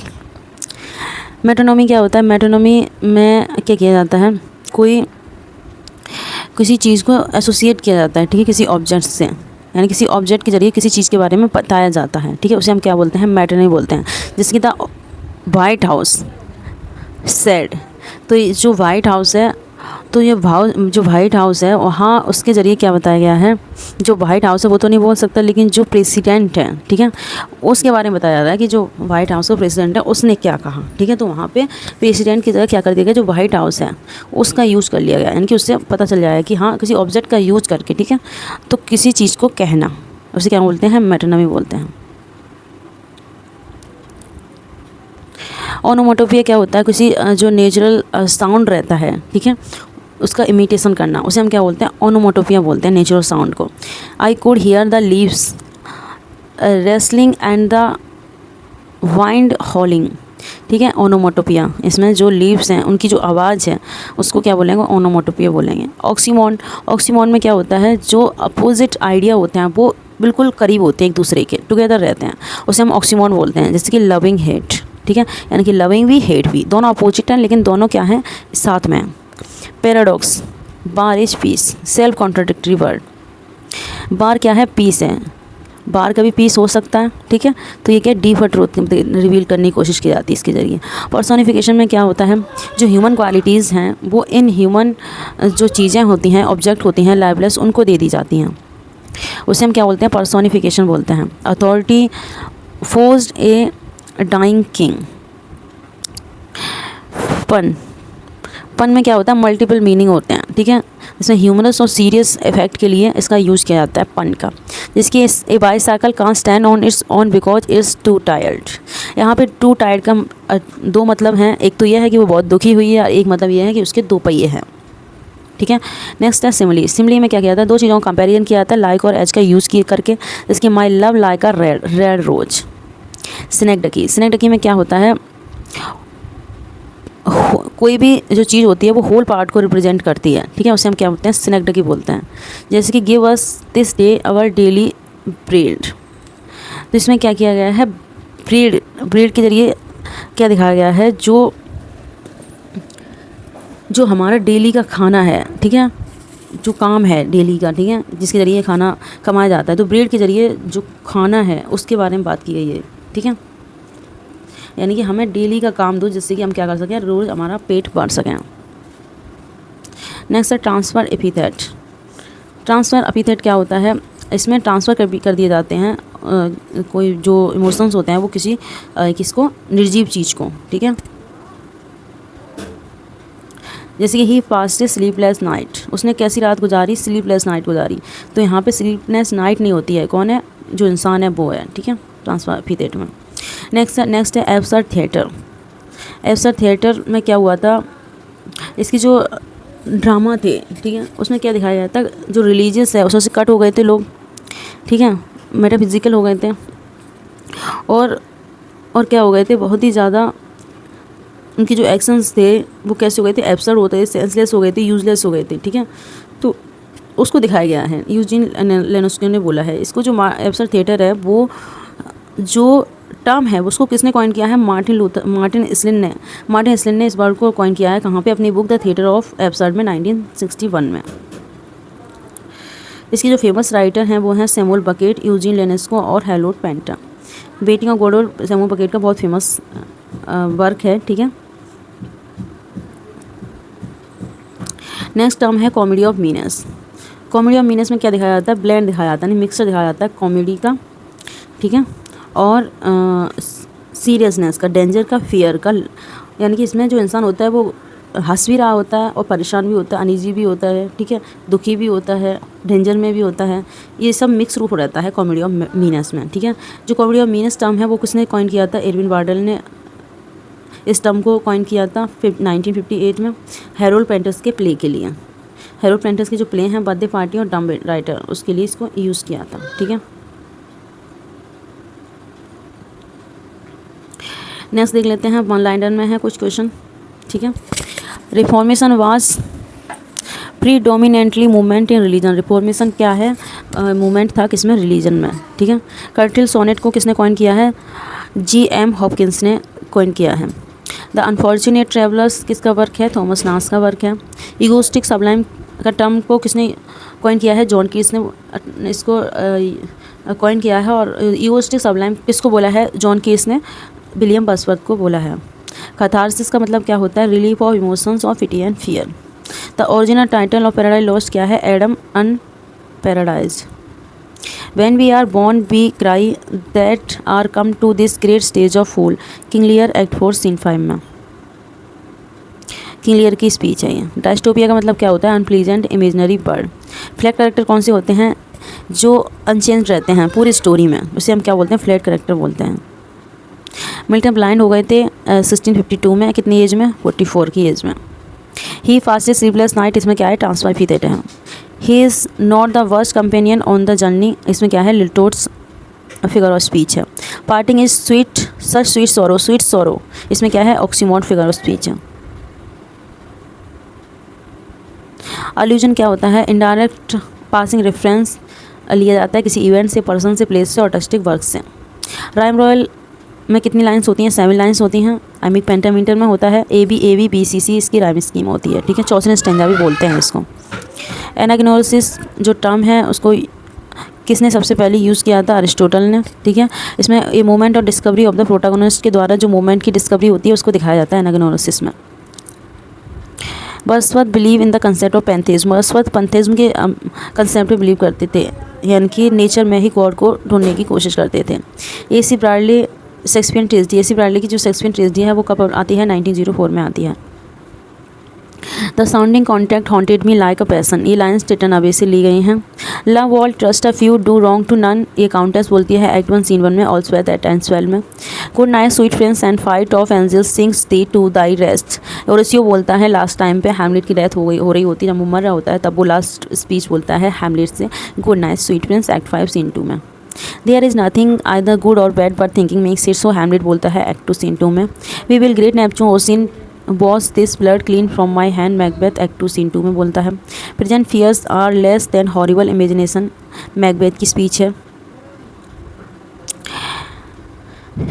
Metonymy क्या होता है? मेटोनॉमी में क्या किया जाता है? किसी चीज़ को एसोसिएट किया जाता है। ठीक है, किसी ऑब्जेक्ट से, यानी किसी ऑब्जेक्ट के जरिए किसी चीज़ के बारे में बताया जाता है। ठीक है, उसे हम क्या बोलते हैं? मेटोनॉमी बोलते हैं। जैसे कि द वाइट हाउस सेड, तो जो वाइट हाउस है तो ये भाव जो वाइट हाउस है वहाँ उसके ज़रिए क्या बताया गया है, जो वाइट हाउस है वो तो नहीं बोल सकता, लेकिन जो प्रेसिडेंट है, ठीक है, उसके बारे में बताया जा रहा है कि जो वाइट हाउस का प्रेसिडेंट है उसने क्या कहा, ठीक है। तो वहाँ पे प्रेसिडेंट की जगह क्या कर दिया गया, जो वाइट हाउस है उसका यूज़ कर लिया गया, यानी कि उससे पता चल जाएगा कि हाँ किसी ऑब्जेक्ट का यूज़ करके, ठीक है, तो किसी चीज़ को कहना, उसे क्या बोलते हैं, मेटोनिमी बोलते हैं। ओनोमोटोपिया क्या होता है, किसी जो नेचुरल साउंड रहता है, ठीक है, उसका इमिटेशन करना, उसे हम क्या बोलते हैं, ओनोमोटोपिया बोलते हैं नेचुरल साउंड को। I could hear the leaves wrestling and the wind हॉलिंग, ठीक है, ओनोमोटोपिया, इसमें जो लीव्स हैं उनकी जो आवाज़ है उसको क्या बोलेंगे, ओनोमोटोपिया बोलेंगे। ऑक्सीमोन, ऑक्सीमोन में क्या होता है, जो अपोजिट आइडिया होते हैं वो बिल्कुल करीब होते हैं एक दूसरे के, टुगेदर रहते हैं, उसे हम ऑक्सीमोन बोलते हैं। जैसे कि लविंग हेट, ठीक है, यानी कि लविंग भी हेट भी दोनों अपोजिट हैं लेकिन दोनों क्या हैं, साथ में हैं। Paradox, war is peace, self contradictory word. War क्या है, पीस है, बार का भी पीस हो सकता है, ठीक है, तो ये क्या डीपर ट्रूथ रिवील करने की कोशिश की जाती है इसके ज़रिए। पर्सोनिफिकेशन में क्या होता है, जो ह्यूमन क्वालिटीज़ हैं वो इन ह्यूमन जो चीज़ें होती हैं, ऑब्जेक्ट होती हैं, लाइवलेस, उनको दे दी जाती हैं, उसे हम क्या बोलते हैं, पर्सोनिफिकेशन बोलते हैं। Authority forced a dying king. Pun, pun में क्या होता है, मल्टीपल मीनिंग होते हैं, ठीक है, इसमें ह्यूमरस और सीरियस इफेक्ट के लिए इसका यूज़ किया जाता है पन का। जिसकी a bicycle can't stand on its own because it's two tired. यहाँ पे टू टायर्ड का दो मतलब हैं, एक तो यह है कि वो बहुत दुखी हुई है और एक मतलब यह है कि उसके दो पहिए हैं, ठीक है। नेक्स्ट है सिमली। सिमली में क्या किया जाता है, दो चीज़ों का कंपेरिजन किया जाता है, लाइक और एज का यूज़ किए करके, जिसकी my love like a red rose. Synecdoche, synecdoche में क्या होता है, कोई भी जो चीज़ होती है वो होल पार्ट को रिप्रेजेंट करती है, ठीक है, उसे हम क्या बोलते हैं, सिनेक्डकी बोलते हैं। जैसे कि give us this day our daily bread, तो इसमें क्या किया गया है, ब्रेड, ब्रेड के जरिए क्या दिखाया गया है, जो हमारा डेली का खाना है, ठीक है, जो काम है डेली का, ठीक है, जिसके ज़रिए खाना कमाया जाता है, तो ब्रेड के ज़रिए जो खाना है उसके बारे में बात की गई है, ठीक है, यानी कि हमें डेली का काम दो जिससे कि हम क्या कर सकें, रोज़ हमारा पेट भर सकें। नेक्स्ट है ट्रांसफ़र एपिथेट। ट्रांसफ़र एपिथेट क्या होता है, इसमें ट्रांसफ़र कर दिए जाते हैं कोई जो इमोशंस होते हैं वो किसको, निर्जीव चीज़ को, ठीक है। जैसे कि ही पास्ट ए स्लीपलेस नाइट, उसने कैसी रात गुजारी, स्लीपलेस नाइट गुजारी, तो यहाँ पे स्लीपलेस नाइट नहीं होती है, कौन है, जो इंसान है वो है, ठीक है, ट्रांसफ़र एपिथेट में। नेक्स्ट है एब्सर्ड थिएटर। एब्सर्ड थिएटर में क्या हुआ था, इसकी जो ड्रामा थे, ठीक है, उसमें क्या दिखाया जाता है, जो रिलीजियस है उससे कट हो गए थे लोग, ठीक है, मेटाफिजिकल हो गए थे, और क्या हो गए थे, बहुत ही ज़्यादा उनके जो एक्शंस थे वो कैसे हो गए थे, एब्सर्ड होते थे, सेंसलेस हो गए थे, यूजलेस हो गए थे, ठीक है, तो उसको दिखाया गया है। यूजीन लेनोस्की ने बोला है इसको, जो एब्सर्ड थिएटर है वो जो टर्म है उसको किसने कॉइन किया है, मार्टिन इसलिन ने इस वर्ड को कॉइन किया है, कहाँ पे, अपनी book the theatre of absurd में 1961 में। इसकी जो फेमस राइटर हैं वो हैं सैमुअल बकेट, यूजीन लेनेस्को और Harold Pinter. Waiting of Godot Samuel Beckett का बहुत फेमस वर्क है, ठीक है। नेक्स्ट टर्म है comedy of menace. Comedy of menace में क्या दिखाया जाता है, ब्लेंड दिखाया जाता है, मिक्सर दिखाया जाता है कॉमेडी का, ठीक है, और सीरियसनेस का, डेंजर का, फियर का, यानी कि इसमें जो इंसान होता है वो हंस भी रहा होता है और परेशान भी होता है, अनईजी भी होता है, ठीक है, दुखी भी होता है, डेंजर में भी होता है, ये सब मिक्स रूप रहता है कॉमेडी ऑफ मीनेस में, ठीक है। जो कॉमेडी ऑफ मीनेस टर्म है वो किसने कॉइन किया था, एडविन वार्डल ने इस टर्म को कॉइन किया था 1958 में हैरोल्ड पेंटर्स के प्ले के लिए। हैरोल्ड पेंटर्स के जो प्ले हैं बर्थडे पार्टी और डम्ब राइटर, उसके लिए इसको यूज़ किया था, ठीक है। नेक्स्ट देख लेते हैं, वन लाइनर में है कुछ क्वेश्चन, ठीक है। Reformation was predominantly movement in religion. Reformation क्या है, मूवमेंट था किसमें, रिलीजन में, ठीक है। कर्टिल सोनेट को किसने कॉइन किया है, G.M. हॉपकिंस ने कॉइन किया है। द अनफॉर्चुनेट ट्रेवलर्स किसका वर्क है, थॉमस नास का वर्क है। इगोस्टिक सबलाइम का टर्म को किसने कॉइन किया है, जॉन कीट्स ने इसको कॉइन किया है, और इगोस्टिक सबलाइम किसको बोला है, जॉन कीट्स ने विलियम बर्ड्सवर्थ को बोला है। कैथारसिस का मतलब क्या होता है, relief of emotions of pity and fear. The original title of Paradise Lost क्या है? Adam unparadised. When we are born, we cry that are come to this great stage of fool. King Lear act 4 scene 5 में King Lear की speech है ये। Dystopia का मतलब क्या होता है? Unpleasant imaginary bird. Flat character कौन से होते हैं? जो अनचेंज रहते हैं पूरी स्टोरी में, उसे हम क्या बोलते हैं? फ्लैट करेक्टर बोलते हैं। मिल्टन ब्लाइंड हो गए थे 1652 में, कितनी एज में? 44 की एज में। ही फास्टेस्ट स्लीपलेस नाइट, इसमें क्या है? ट्रांसफर भी देते हैं। He is not the worst companion on the journey, इसमें क्या है? लिटोट्स फिगर ऑफ स्पीच है। Parting is sweet such sweet sorrow, sweet sorrow, इसमें क्या है? ऑक्सीमोड फिगर ऑफ स्पीच है। अल्यूजन क्या होता है? इनडायरेक्ट पासिंग रेफरेंस लिया जाता है किसी इवेंट से, पर्सन से, प्लेस से, आर्टिस्टिक वर्क से। राइम रॉयल में कितनी लाइंस होती हैं? 7 लाइंस होती हैं। आइमिक पेंटामीटर में होता है AB BCC, इसकी राइम स्कीम होती है, ठीक है। चौसने स्टेंजा भी बोलते हैं इसको। एनाग्नोसिस जो टर्म है उसको किसने सबसे पहले यूज़ किया था? अरिस्टोटल ने, ठीक है। इसमें ये मोमेंट और डिस्कवरी ऑफ द प्रोटागोनिस्ट के द्वारा जो मोमेंट की डिस्कवरी होती है उसको दिखाया जाता है एनाग्नोसिस में। Wordsworth believe in the concept of pantheism, Wordsworth pantheism के कंसेप्ट पे बिलीव करते थे, यानी कि नेचर में ही गॉड को ढूंढने की कोशिश करते थे। AC Bradley Shakespeare tragedy, AC Bradley की जो शेक्सपियर ट्रेजेडी है वो कब आती है? 1904 में आती है। The sounding cataract haunted me like a passion, ये लाइन्स टिटन अवे से ली गई हैं। Love all trust a few do wrong to none, ये काउंटेस बोलती है एक्ट 1 सीन 1 में। ऑल स्वेट एट एंड स्वेल में। Good night sweet friends and flights of angels sing thee to thy rest, और इसी बोलता है लास्ट टाइम पे हैमलेट की डेथ हो रही होती है, जब वो मर रहा होता है तब वो लास्ट स्पीच बोलता है हैमलेट से, good night sweet friends, act 5 scene 2 में। There is nothing either good और bad but thinking makes it so, Hamlet बोलता है एक्ट 2 सीन 2 में। We will great Neptune ocean wash this blood clean from my hand, Macbeth act 2 scene 2 में बोलता है। Present fears are less than horrible imagination, Macbeth की speech है।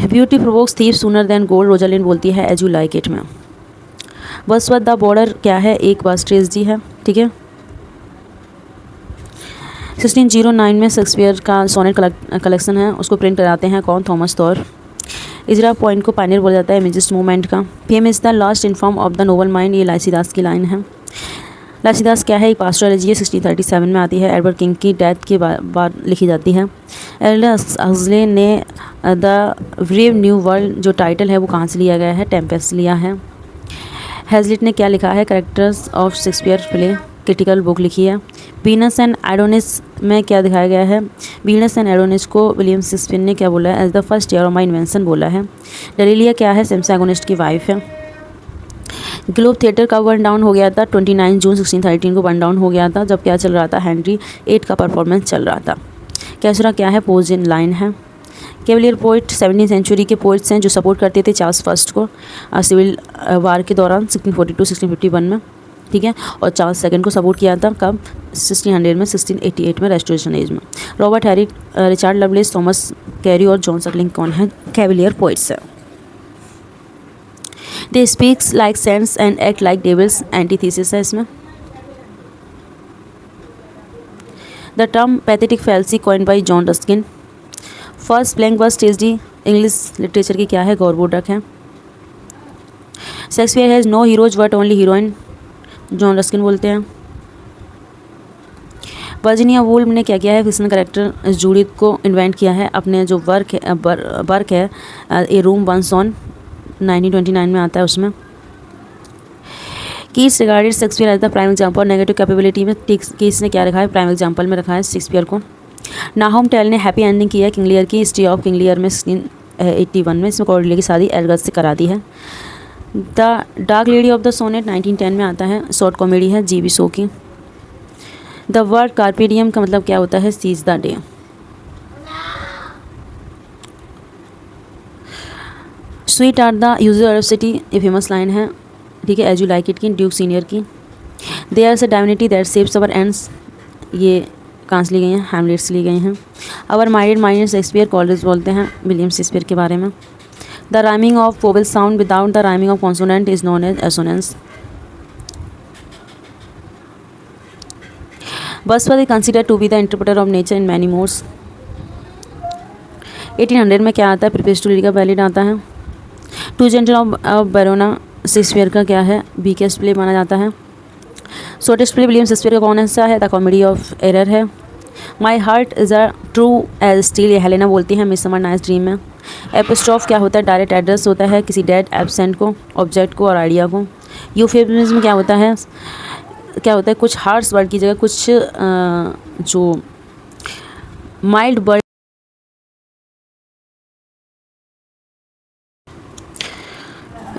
Beauty provokes thieves sooner than gold, Rosalind बोलती है as you like it में। Wordsworth the border क्या है? एक बास ट्रेजेडी है, ठीक है। 1609 में शेक्सपियर का सोनेट कलेक्शन है, उसको प्रिंट कराते हैं कौन? Thomas Thorpe. इजरा पॉइंट को पायनियर बोला जाता है इमेजिस्ट मूवमेंट का। Fame is the last infirmity of the noble mind, ये लाइसीदास की लाइन है। लाइसीदास क्या है? एक पास्टोलॉजी है, 1637 में आती है। एडवर्ड किंग की डेथ के बाद लिखी जाती है। एल्डस हक्सले ने द ब्रेव न्यू वर्ल्ड जो टाइटल है वो कहाँ से लिया गया है? टेम्पेस्ट लिया है। हैजलिट ने क्या लिखा है? Characters of Shakespeare play, critical book लिखी है। वीनस एंड एडोनिस में क्या दिखाया गया है? वीनस एंड एडोनिस को विलियम शेक्सपियर ने क्या बोला है? As the first heir of my invention बोला है। डेलिलिया क्या है? सेम्सागोनिस्ट की वाइफ है। ग्लोब थिएटर कब बर्न डाउन हो गया था? 29 जून 1613 को बर्न डाउन हो गया था, जब क्या चल रहा था? हेनरी 8 का परफॉर्मेंस चल रहा था। कैसरा क्या है? पोज इन लाइन है। कैवलियर पोइट 17वीं सेंचुरी के पोइट्स हैं जो सपोर्ट करते थे चार्ल्स फर्स्ट को सिविल वार के दौरान 1642-1651 में, ठीक है। और चार्ल्स सेकंड को सपोर्ट किया था कब? 1600 में, 1688 में रेस्टोरेशन एज में। Robert Herrick, Richard Lovelace, Thomas Carew और जॉन सकलिंग कौन है? कैवलियर पोइट्स है। They speaks like saints and act like devils, antithesis है इसमें। The term pathetic fallacy coined by John Ruskin. First blank verse tragedy English literature की क्या है? Gorboduc है। Shakespeare has no heroes but only heroine, John Ruskin बोलते हैं। Virginia Woolf ने क्या किया है? फिक्शनल कैरेक्टर जूडिथ को इन्वेंट किया है। अपने जो वर्क है ए रूम वंस ऑन 1929 में आता है उसमें। Keats regarded Shakespeare as the prime example और नेगेटिव कैपेबिलिटी में कीट्स ने क्या रखा है? प्राइम एग्जाम्पल में रखा है शेक्सपियर को। नाहोम टेल ने हैप्पी एंडिंग की है किंग लियर की हिस्ट्री ऑफ किंग लियर में 1681 में। इसमें कॉर्डेलिया की शादी एल्गस से करा दी है। The dark lady of the sonnet 1910 में आता है, शॉर्ट कॉमेडी है जीवी शो की। द वर्ड कार्पेडियम का मतलब क्या होता है? Seize the day. Sweet are the usual city, ये फेमस लाइन है, ठीक है, एज यू लाइक इट की, ड्यूक सीनियर की। There is a divinity that सेव्स अवर एंड्स, ये कहाँ से ली गई हैं? हैमलेट से ली गई हैं। Our minded mind Shakespeare Coleridge बोलते हैं विलियम शेक्सपियर के बारे में। The rhyming of vowel sound without the rhyming of consonant is known as assonance. Wordsworth is considered to be the interpreter of nature in many moods. 1800 में क्या आता है? Preface to लिरिका ballad आता है। To general of बेरोना Shakespeare का क्या है? Weakest play माना जाता है। शॉर्टेस्ट प्ले विलियम शेक्सपियर का कौन सा है? द कॉमेडी ऑफ एरर है। My heart is a true as steel, ये हेलेना बोलती है मिस समर नाइट्स ड्रीम में। एपिस्ट्रॉफ क्या होता है? डायरेक्ट एड्रेस होता है किसी डेड एब्सेंट को, ऑब्जेक्ट को और आइडिया को। यूफेमिज्म क्या होता है? कुछ हार्श वर्ड की जगह कुछ जो माइल्ड वर्ड,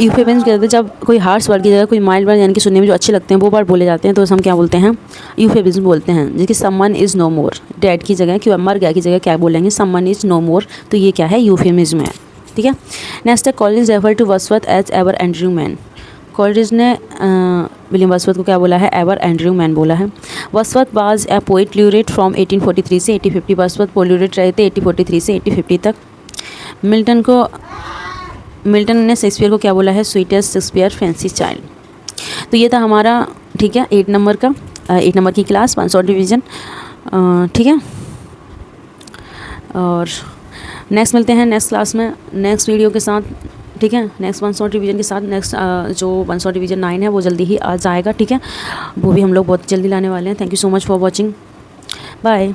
यूफेमिज्म क्या होता है? जब कोई हार्श वर्ड की जगह कोई माइल्ड वर्ड यानी कि सुनने में जो अच्छे लगते हैं वो वर्ड बोले जाते हैं तो हम क्या बोलते हैं? यूफेमिज्म बोलते हैं। जैसे कि someone is no more, dead की जगह कि मर गया की जगह क्या बोलेंगे? समवन इज़ नो मोर, तो ये क्या है? यूफेमिज्म है। ठीक है। नेक्स्ट है Collins refer to Wordsworth as ever Andrew man. Collins ने विलियम वर्ड्सवर्थ को क्या बोला है? एवर एंड्रयू मैन बोला है। Wordsworth was a poet laureate from 1843 से 1850। वर्ड्सवर्थ पोल्यूरेट रहे थे 1843 से 1850 तक। मिल्टन ने शेक्सपियर को क्या बोला है? Sweetest Shakespeare fancy child. तो ये था हमारा, ठीक है, 8 नंबर का 8 नंबर की क्लास 1 शॉर्ट रिवीजन। ठीक है, और नेक्स्ट मिलते हैं नेक्स्ट क्लास में नेक्स्ट वीडियो के साथ। ठीक है, नेक्स्ट 1 शॉर्ट रिवीजन के साथ। नेक्स्ट जो 1 शॉर्ट रिवीजन 9 है वो जल्दी ही आ जाएगा। ठीक है, वो भी हम लोग बहुत जल्दी लाने वाले हैं। Thank you so much for watching, bye.